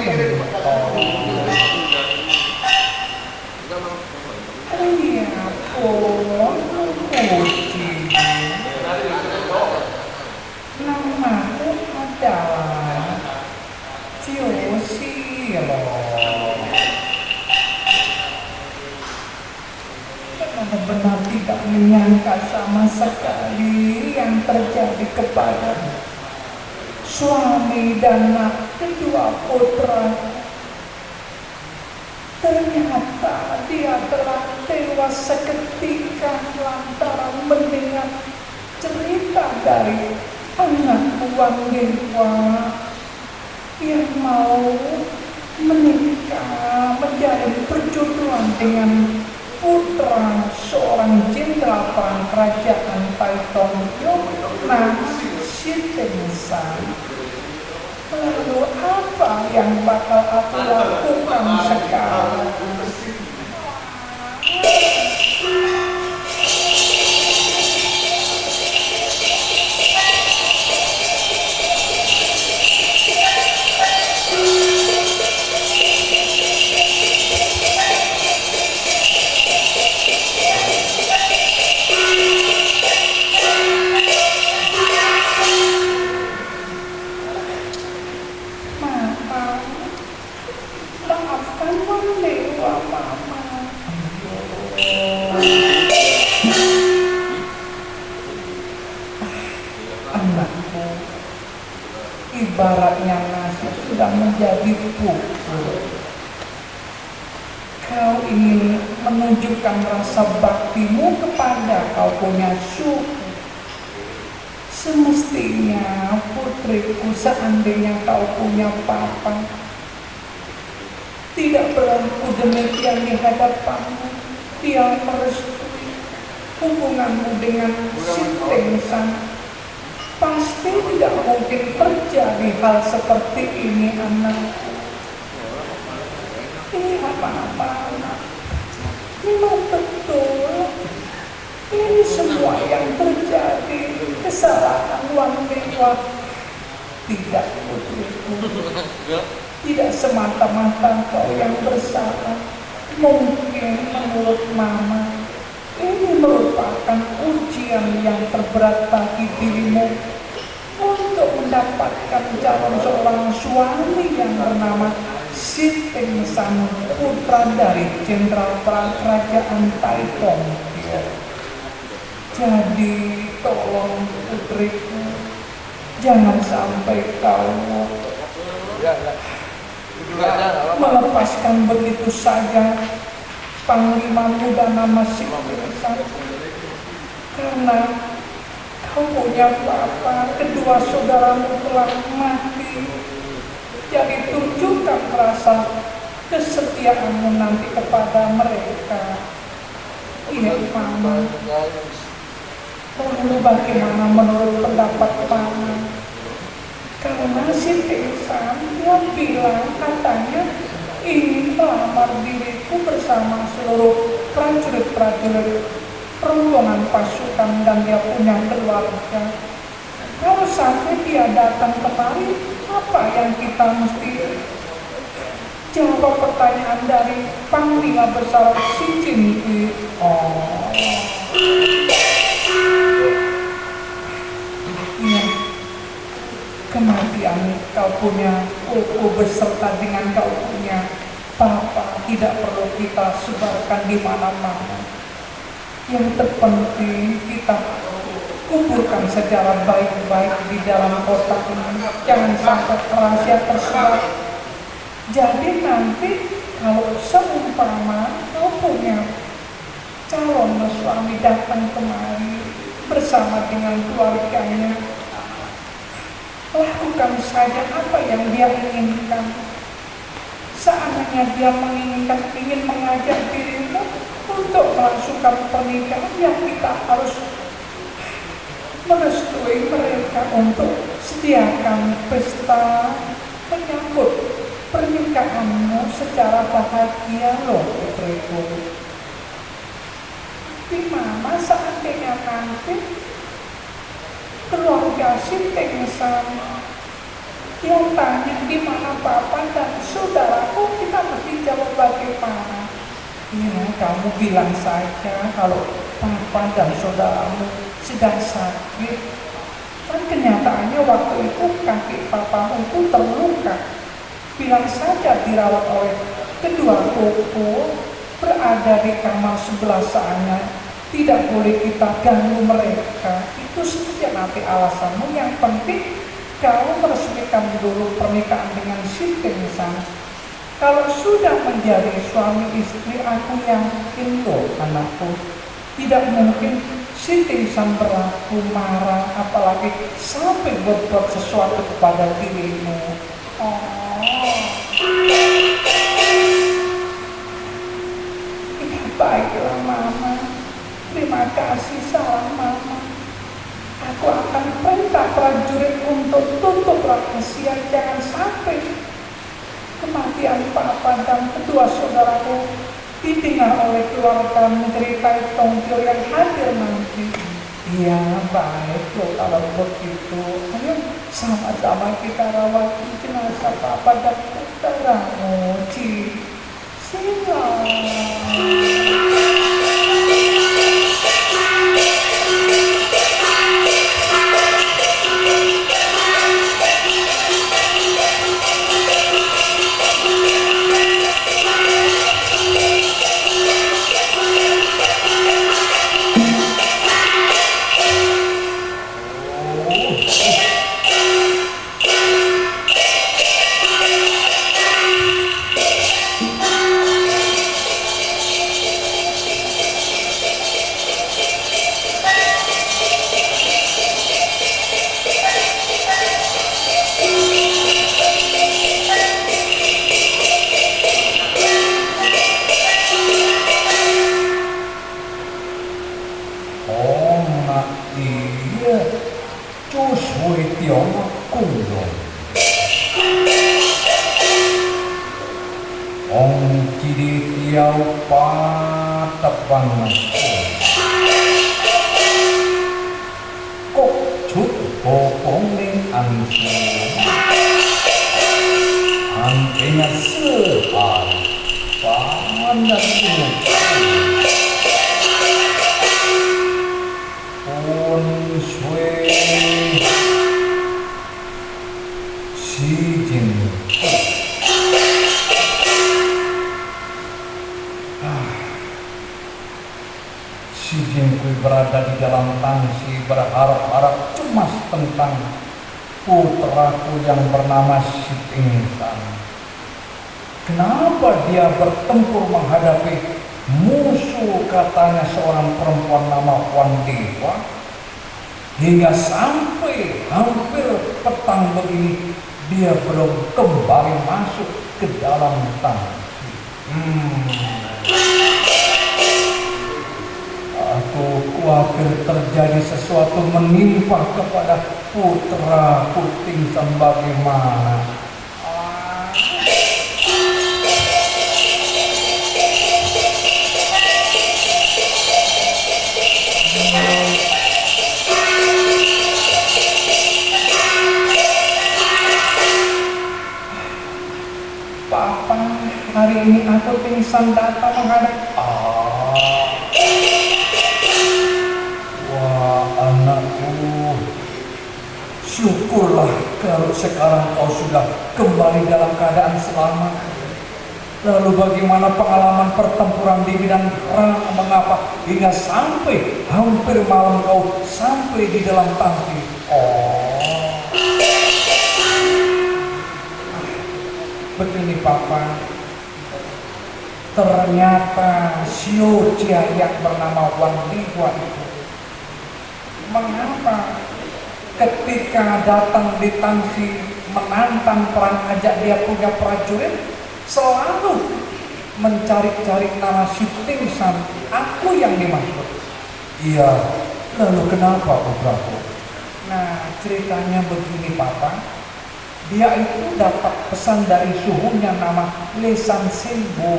Iya pun puji. Namaku adalah Ciosilo. Benar-benar tidak menyangka sama sekali yang terjadi kepada suami dan kedua putra. Ternyata dia telah tewas seketika lantaran mendengar cerita dari anak buah dewa yang mau menikah menjalin perjodohan dengan putra seorang jenderal perang kerajaan Python nama Sitensan. Lalu apa yang bakal aku lakukan sekarang? Maafkan dewa mama. Anakku, ibaratnya nasi sudah menjadi pupuk. Kau ingin menunjukkan rasa baktimu kepada kau punya suku. Semestinya putriku, seandainya kau punya papa, tidak berlaku demikian di hadapanmu. Dia merestui hubunganmu dengan Sitensan. Pasti tidak mungkin terjadi hal seperti ini, anakku. Iya, mama. Memang betul. Ini semua yang terjadi kesalahan Wang Dewa. Tidak, putriku. Tidak semata-mata kau yang bersalah. Mungkin menurut mama, ini merupakan ujian yang terberat bagi dirimu untuk mendapatkan calon seorang suami yang bernama Sitensan, putra dari jenderal perang kerajaan Taipong. Jadi tolong putriku, jangan sampai kau melepaskan begitu saja Panglima Muda nama Sitensan, karena kau punya papa, kedua saudaramu telah mati. Jadi tunjukkan rasa kesetiaanmu nanti kepada mereka. Iya, mama. Lalu bagaimana menurut pendapat mama? Karena Sitensan dia bilang katanya ingin melamar diriku bersama seluruh prajurit-prajurit rombongan pasukan dan dia punya keluarga. Kalau sampai dia datang kemari, apa yang kita mesti jawab pertanyaan dari Panglima Besar Xi Jinping? Iya, kematian kau punya buku beserta dengan kau punya papa tidak perlu kita sebarkan di mana-mana. Yang terpenting kita kuburkan secara baik-baik di dalam kotak ini. Jangan sampai rahasia tersebar. Jadi nanti kalau seumpama kau punya calon suami datang kemari bersama dengan keluarganya, lakukan saja apa yang dia inginkan. Seandainya dia ingin mengajak dirimu untuk melangsungkan pernikahan, ya kita harus merestui mereka untuk sediakan pesta menyambut pernikahanmu secara bahagia loh, putriku. Di mana seandainya nanti keluarga Sitensan Dia tanya di mana papa dan saudaraku, kita mesti jawab bagaimana. Ya, kamu bilang saja kalau papa dan saudaramu sedang sakit. Kan kenyataannya waktu itu kaki papamu itu terluka. Bilang saja dirawat oleh kedua koko, berada di kamar sebelah sana. Tidak boleh kita ganggu mereka. Itu saja nanti alasanmu. Yang penting kau meresmikan dulu pernikahan dengan si Tengsan. Kalau sudah menjadi suami istri, aku yakin loh anakku, tidak mungkin si Tengsan berlaku marah, apalagi sampai berbuat sesuatu kepada dirimu. Oh, ya baiklah mama, terima kasih salam mama. Aku akan perintah prajurit untuk tutup rahasia, jangan sampai kematian papa dan kedua saudaraku didengar oleh keluarga menjeritai Tongkil yang hadir nanti. Iya baik loh kalau begitu. Ayo sama-sama kita rawat jenazah papa dan saudaramu. Silam. Berada di dalam tangsi, berharap-harap cemas tentang putraku yang bernama Si Tengsan. Kenapa dia bertempur menghadapi musuh, katanya seorang perempuan nama Wan Dewa, hingga sampai hampir petang begini dia belum kembali masuk ke dalam tangsi. Aku khawatir terjadi sesuatu menimpa kepada putra Tengsan bagaimana. Papa, hari ini aku Tengsan datang menghadap. Anakku, syukurlah kalau sekarang kau sudah kembali dalam keadaan selamat. Lalu bagaimana pengalaman pertempuran di medan perang? Mengapa hingga sampai hampir malam kau sampai di dalam tangki? Begini Papa, ternyata Sio Jia yang bernama Wan Dewa itu, mengapa ketika datang di tangsi menantang perang, ajak dia punya prajurit, selalu mencari-cari nama Si Tengsan, aku yang dimaksud. Iya, lalu kenapa putraku? Nah, ceritanya begini Papa, dia itu dapat pesan dari suhunya nama Lesan Simbo.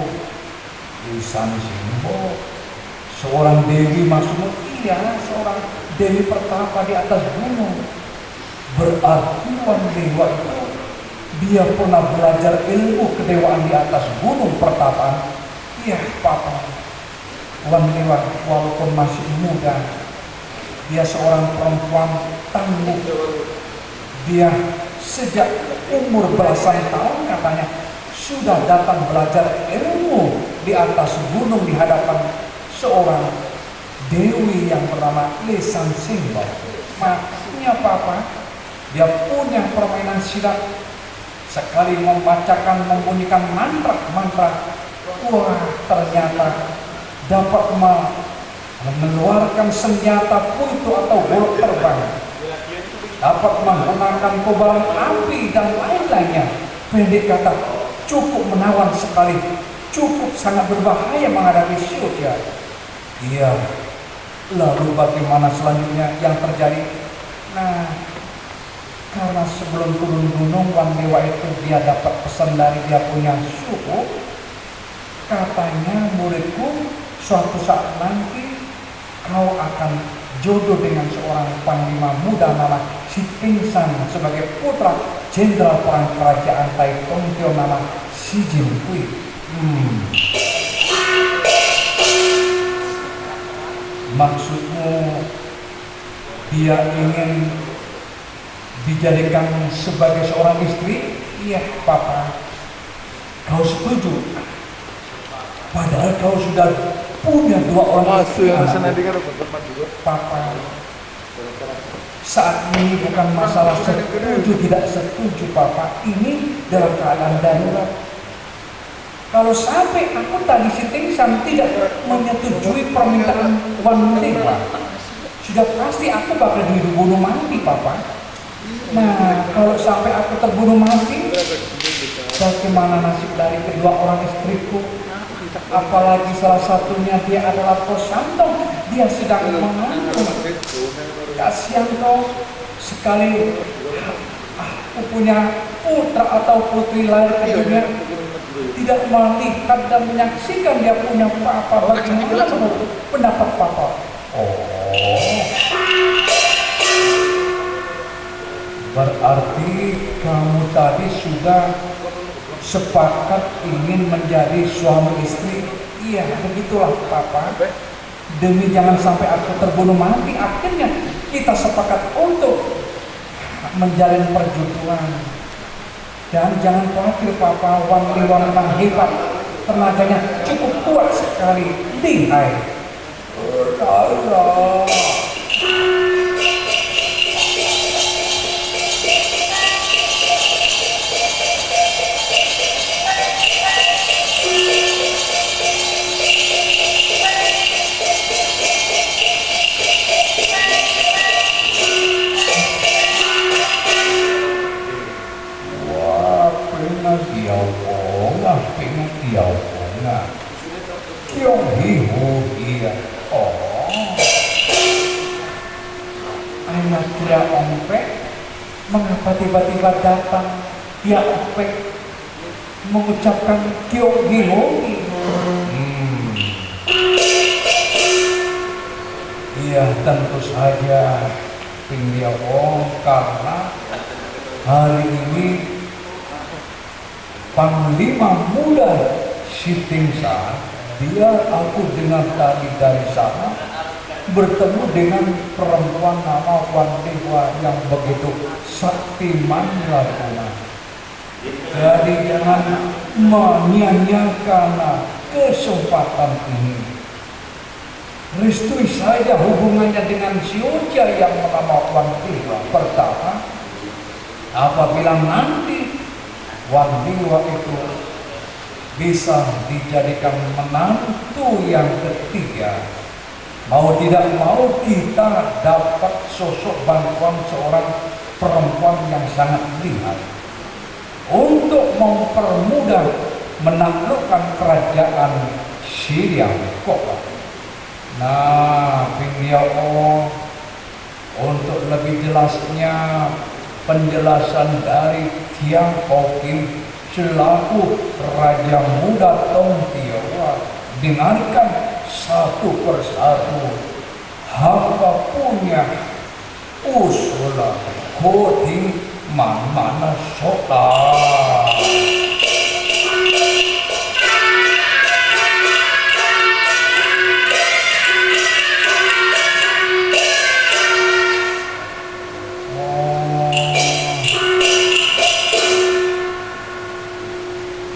Lesan Simbo, seorang dewi maksudnya? Iya, seorang dewi pertapa di atas gunung. Berarti Wan Dewa itu Dia pernah belajar ilmu kedewaan di atas gunung pertapaan. Iya, Papa. Wan Dewa walaupun masih muda, dia seorang perempuan tangguh. Dia sejak umur belasan tahun katanya sudah datang belajar ilmu di atas gunung di hadapan seorang dewi yang bernama Lesan Simba. Makanya Papa, dia punya permainan silat. Sekali membacakan, membunyikan mantra-mantra, wah ternyata dapat mengeluarkan senjata kuitu atau golok terbang, dapat menggunakan kobaran api dan lain-lainnya. Pendek kata, cukup menawan sekali, cukup sangat berbahaya menghadapi Syuja. Iya, lalu bagaimana selanjutnya yang terjadi? Nah, karena sebelum turun gunung, Wan Dewa itu dia dapat pesan dari dia punya suku. Katanya, muridku, suatu saat nanti kau akan jodoh dengan seorang panglima muda nama Si Pingsan sebagai putra jenderal perang kerajaan Tai Tongtio nama Si Jin Kui. Maksudmu dia ingin dijadikan sebagai seorang istri? Iya, Papa. Kau setuju? Padahal kau sudah punya 2 orang istri. Papa, saat ini bukan masalah setuju tidak setuju, Papa. Ini dalam keadaan darurat. Kalau sampai aku tadi Si Pingsan tidak menyetujui permintaan Wan Dewa, sudah pasti aku bakal dibunuh mati, Papa. Nah, kalau sampai aku terbunuh mati, bagaimana nasib dari kedua orang istriku? Apalagi salah satunya dia adalah Posantong, dia sedang mengandung. Kasihan kau, sekali aku punya putra atau putri lahir ke dunia, tidak melihat dan menyaksikan dia punya papa. Bagaimana pendapat Papa? Berarti kamu tadi sudah sepakat ingin menjadi suami istri. Iya, begitulah Papa. Demi jangan sampai aku terbunuh mati, akhirnya kita sepakat untuk menjalin perjuduan. Dan jangan khawatir Papa, Wan Dewa memang hebat, tenaganya cukup kuat sekali. Lihai. Ayah Kia Ompek, mengapa tiba-tiba datang Kia Ompek mengucapkan Kiong Hihogi? Iya, tentu saja Pingyawong, karena hari ini Panglima Muda Si Pingsan, dia aku dengar tadi dari sana bertemu dengan perempuan nama Wan Dewa yang begitu saktiman raguna. Jadi jangan menyia-nyiakan kesempatan ini. Restui saja hubungannya dengan Syuja yang bernama Wan Dewa. Pertama, apabila nanti Wan Dewa itu bisa dijadikan menantu yang ketiga, mau tidak mau kita dapat sosok bantuan seorang perempuan yang sangat lihai untuk mempermudah menaklukkan kerajaan Syriah Koka. Nah, Pingyao, untuk lebih jelasnya penjelasan dari Tiang Hokim selaku Raja Muda Tongtio, dengarkan satu persatu. Hamba punya usul koti mana soda.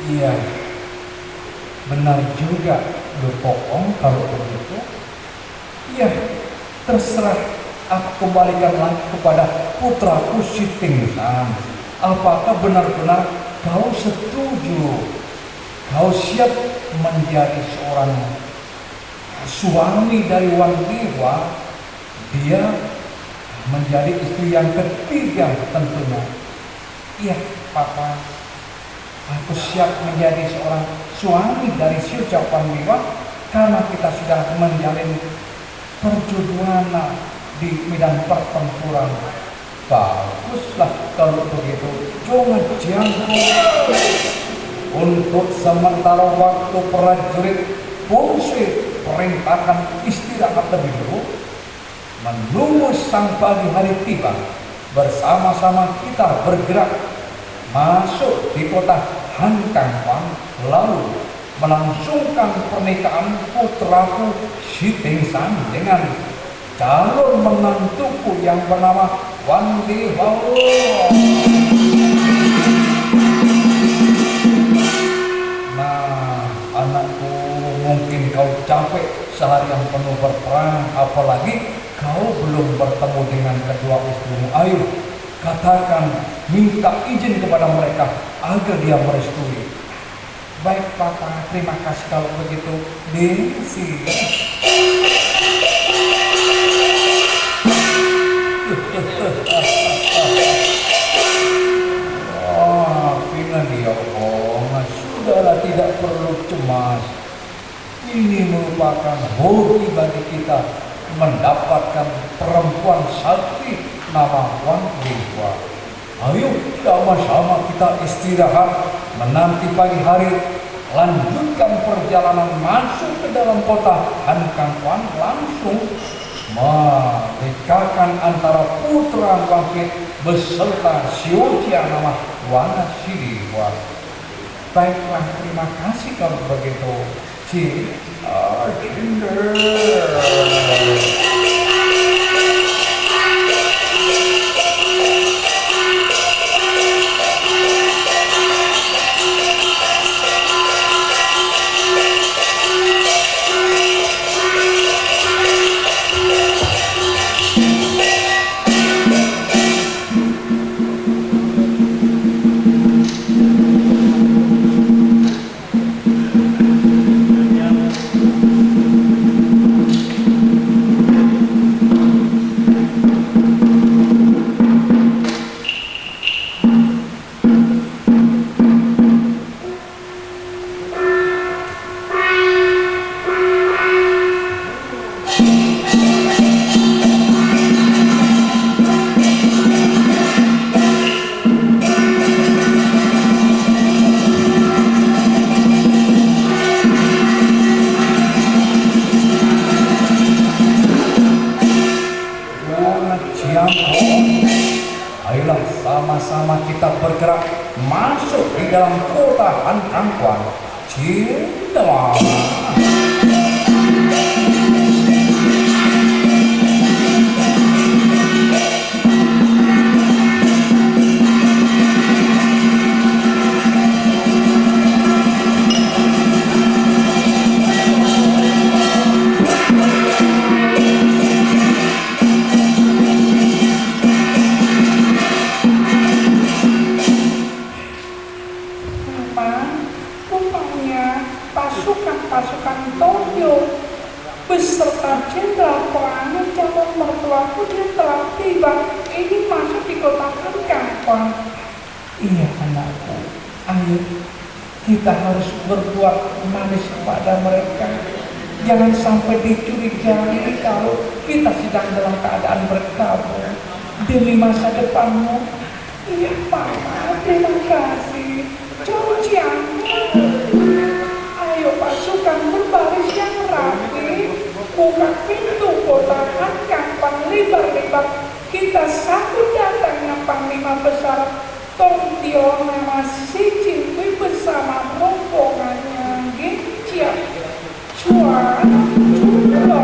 Iya, benar juga, lu bohong kalau begitu. Iya, terserah, aku kembalikan lagi kepada putraku si Tingsan. Apakah benar-benar kau setuju? Kau siap menjadi seorang suami dari Wang Dewa? Dia menjadi istri yang ketiga tentunya. Iya, Papa. Aku siap menjadi seorang suami dari si Wang Dewa karena kita sudah menjalin perjodohan di medan pertempuran. Baguslah kalau begitu. Jangan jangkau. Untuk sementara waktu prajurit Bungsu perintahkan istirahat lebih dulu. Menunggu sang pagi hari tiba, bersama-sama kita bergerak masuk di kota Hankangwang, lalu melangsungkan pernikahan putraku si Tingsan dengan calon menantuku yang bernama Wang Dewa. Nah, anakku, mungkin kau capek seharian penuh berperang, apalagi kau belum bertemu dengan kedua istrimu. Ayo, katakan, minta izin kepada mereka agar dia merestui. Baik, Papa, terima kasih kalau begitu. Desi. Pingan dia, sudahlah, tidak perlu cemas. Ini merupakan hobi bagi kita mendapatkan perempuan sakti nama Wang Dewa. Ayo sama-sama kita istirahat, menanti pagi hari lanjutkan perjalanan masuk ke dalam kota Hankangwang, langsung menikahkan antara putra Wangkit beserta Xiujia nama Wana Sidiwa. Baiklah, terima kasih kalau begitu. Ayolah sama-sama kita bergerak masuk di dalam kota Hankangwang. Cinta. Pasukan Tokyo beserta jenderal perang calon mertuaku dia telah tiba. Ini masuk di kota Hankangwang. Iya, anakku, ayo kita harus berbuat manis kepada mereka. Jangan sampai dicurigai kalau kita sedang dalam keadaan berkabung demi masa depanmu. Iya, Papa, terima kasih. Cucian. Ayo pasukan berbaris yang rapi, buka pintu kota Hankangwang lebar-lebar. Kita sambut datangnya panglima besar Tongtio nama si Cintui bersama rombongannya Gicia Cuan Culo.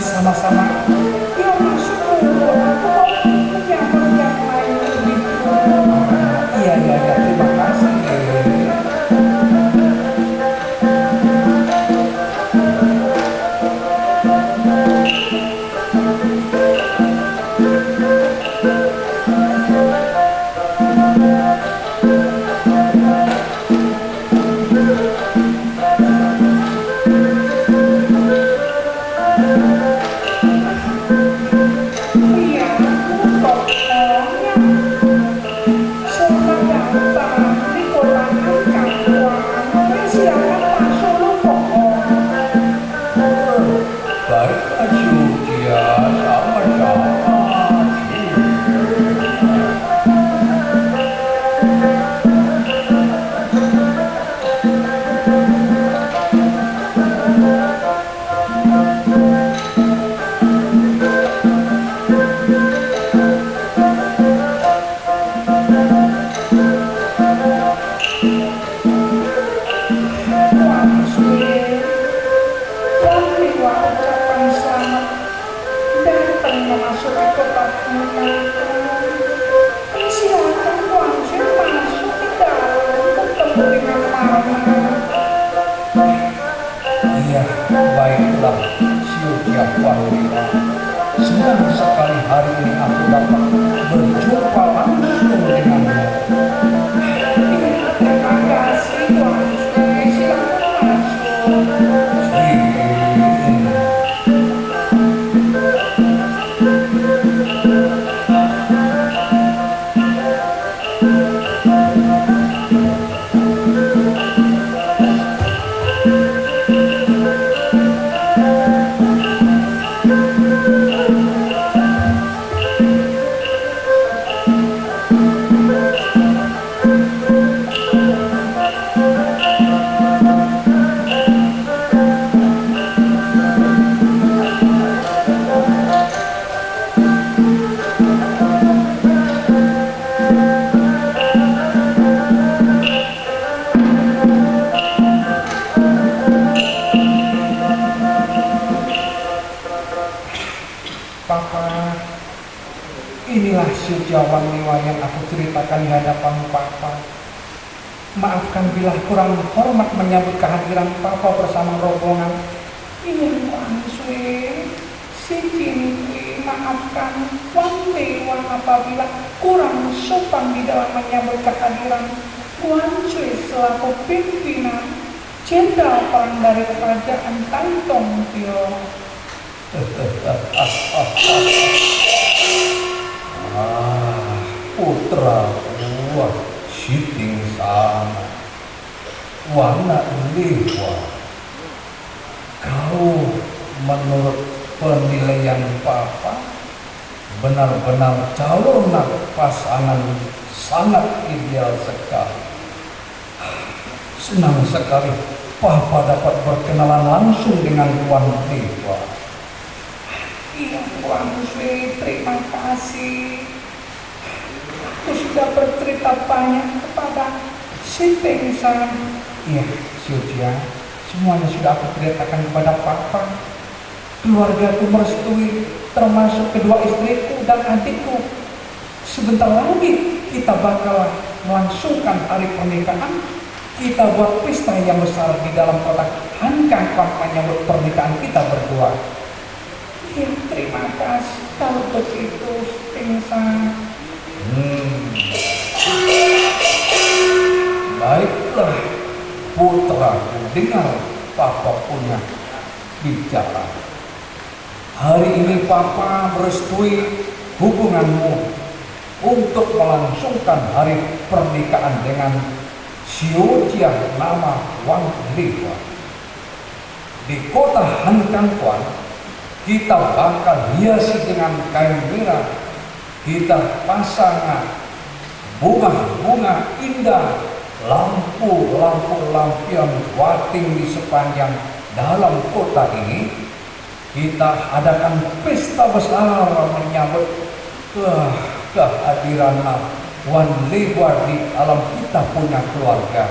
Sama-sama ya masuk dulu, aku mau menyambut yang lain lebih dulu. Iya terima kasih. Iya, baiklah, Syukia Panglima. Senang sekali hari ini aku dapat berjumpa langsung denganmu. Terima kasih, Tuan. Silakan masuk. inilah sejauh yang aku ceritakan di hadapan Papa. Maafkan bila kurang hormat menyambut kehadiran Papa bersama rombongan. Iya Wan Sui, si Cinti maafkan Wan Dewa apabila kurang sopan di dalam menyambut kehadiran Wan Sui selaku pimpinan jenderal perang dari kerajaan Tantong Tiong. Putra buah Siting Sana, Wana Dewa, kau menurut penilaian Papa benar-benar calon pasangan sangat ideal sekali. Senang sekali Papa dapat berkenalan langsung dengan Wan Dewa. Iya Wan Sui, terima kasih. Aku sudah bercerita banyak kepada si Tengsan. Iya, Siotia, semuanya sudah aku ceritakan kepada Papa. Keluargaku merestui, termasuk kedua istriku dan adikku. Sebentar lagi kita bakal melangsungkan hari pernikahan. Kita buat pesta yang besar di dalam kota Hankang menyambut pernikahan kita berdua. Iya, terima kasih. Kalau begitu, Tengsan. Baiklah, putraku, dengar Papa punya bicara. Hari ini Papa merestui hubunganmu untuk melangsungkan hari pernikahan dengan Siotia nama Wan Dewa. Di kota Hankangkuan kita bakal hiasi dengan kain merah. Kita pasang bunga-bunga indah, lampu-lampu lampion wating di sepanjang dalam kota ini. Kita adakan pesta besar menyambut kehadiran Wan Dewa di alam kita punya keluarga.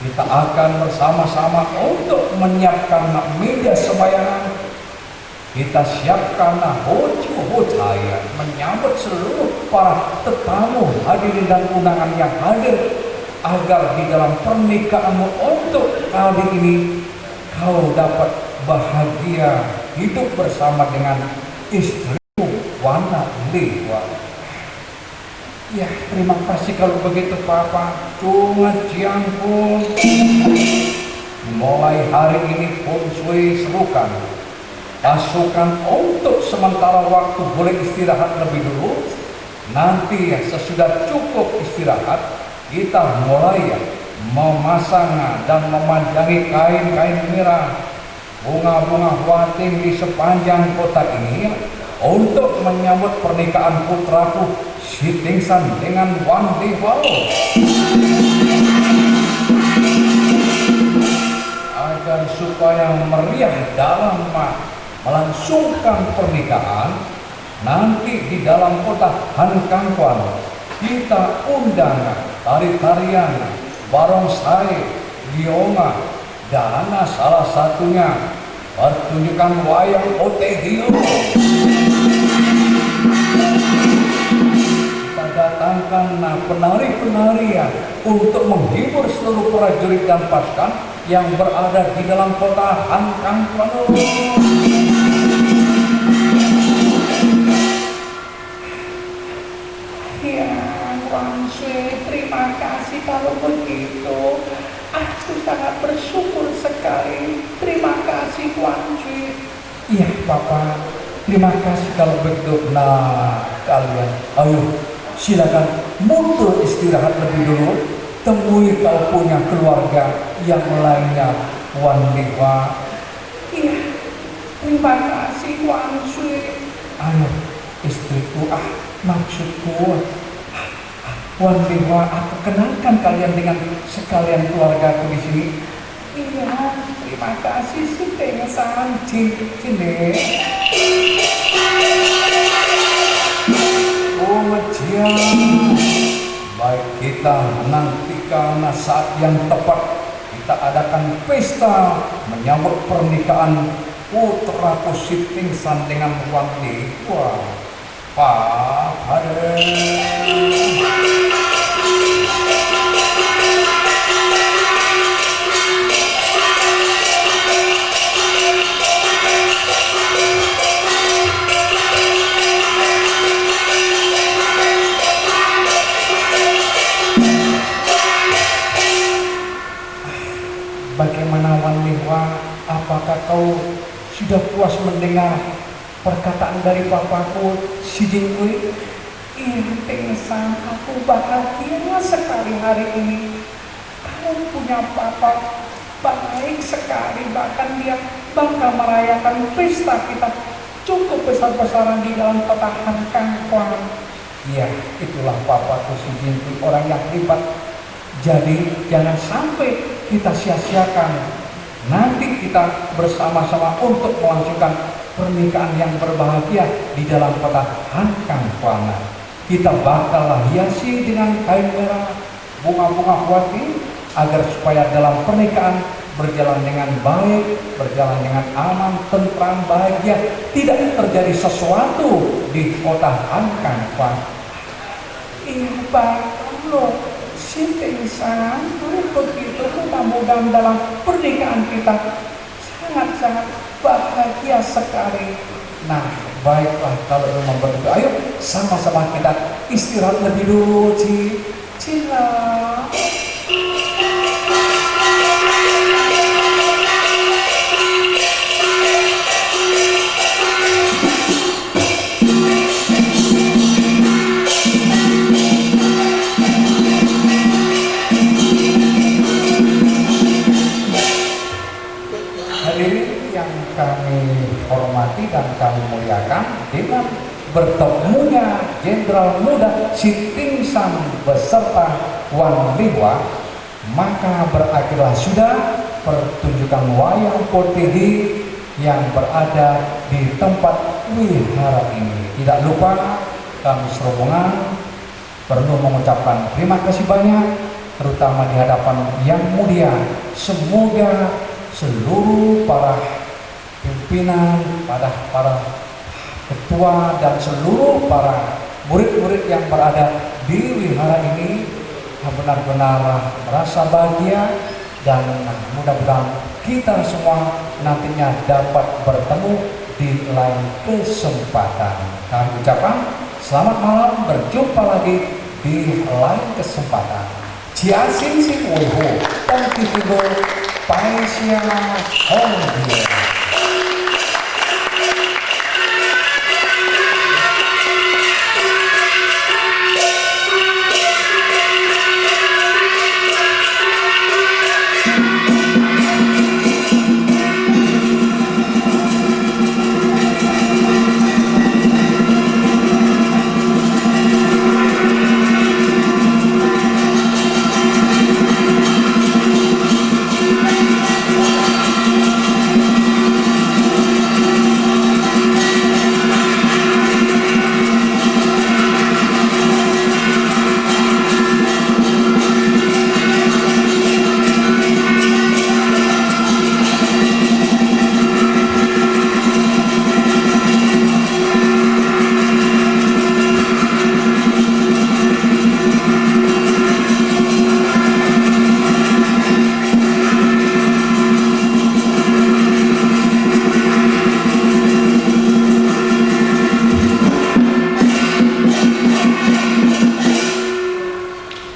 Kita akan bersama-sama untuk menyiapkan meja sembayangan. Kita siapkan hoja menyambut seluruh para tetamu hadirin dan undangan yang hadir, agar di dalam pernikahanmu untuk kali ini kau dapat bahagia hidup bersama dengan istrimu Wana Dewa. Ya, terima kasih kalau begitu Papa. Cuma Jiangku, mulai hari ini Feng Shui serukan pasukan untuk sementara waktu boleh istirahat lebih dulu. Nanti sesudah cukup istirahat, kita mulai memasang dan memanjangi kain-kain merah, bunga-bunga wating di sepanjang kota ini untuk menyambut pernikahan putraku Si Tengsan dengan Wan Dewa. Agar supaya meriah dalam melangsungkan pernikahan, nanti di dalam kota Hankangkuan kita undang tari-tarian, barongsai, gioma, dan salah satunya pertunjukan wayang Otehio. Kita datangkan penari-penari untuk menghibur seluruh prajurit dan pasukan yang berada di dalam kota Hankangkuan. Ya, Wan Sui, terima kasih kalau begitu. Aku sangat bersyukur sekali. Terima kasih Wan Sui. Iya Papa, terima kasih kalau begitu. Nah, kalian, ayo silakan mundur istirahat lebih dulu. Temui kau punya keluarga yang lainnya, Wan Dewa. Iya, terima kasih Wan Sui. Ayo, istriku, maksudku, Wan Dewa, aku kenalkan kalian dengan sekalian keluargaku di sini. Iya, terima kasih si Tengsan. Cinde. Oh, Jiang. Baik, kita menantikan saat yang tepat. Kita adakan pesta menyambut pernikahan putraku Si Tengsan dengan Wan Dewa. Pak Hade. Bagaimana Wan Liwa, apakah kau sudah puas mendengar perkataan dari papaku si Jingkui? Iya, Tengsan, aku bahagia sekali hari ini. Kamu punya papa baik sekali, bahkan dia bangga merayakan pesta kita cukup besar-besaran di dalam kota Kangkuang. Iya, itulah papaku si Jingkui, orang yang hebat. Jadi jangan sampai kita sia-siakan. Nanti kita bersama-sama untuk melangsungkan pernikahan yang berbahagia di dalam kota Kangkuang. Kita bakal hiasi dengan kain merah, bunga-bunga wati, agar supaya dalam pernikahan berjalan dengan baik, berjalan dengan aman, tentram, bahagia, tidak terjadi sesuatu di kota Kangkuang. Iya, baik loh. Si Tengsan, begitu mudah-mudahan dalam pernikahan kita sangat-sangat bahagia sekali. Nah, baiklah kalau memang begitu. Ayo sama-sama kita istirahat lebih dulu, Cila. Hadirin yang kami hormati dan kami muliakan, dengan bertemunya Jenderal Muda si Tengsan beserta Wan Liwa, maka berakhirlah sudah pertunjukan wayang potehi yang berada di tempat wihara ini. Tidak lupa kami serombongan perlu mengucapkan terima kasih banyak, terutama di hadapan yang mulia. Semoga seluruh para pimpinan, para ketua dan seluruh para murid-murid yang berada di wihara ini benar-benar merasa bahagia, dan mudah-mudahan kita semua nantinya dapat bertemu di lain kesempatan. Kami ucapkan selamat malam, berjumpa lagi di lain kesempatan. Chia Sing Sing Wei Ho, dan Pai Sia Hong Dia.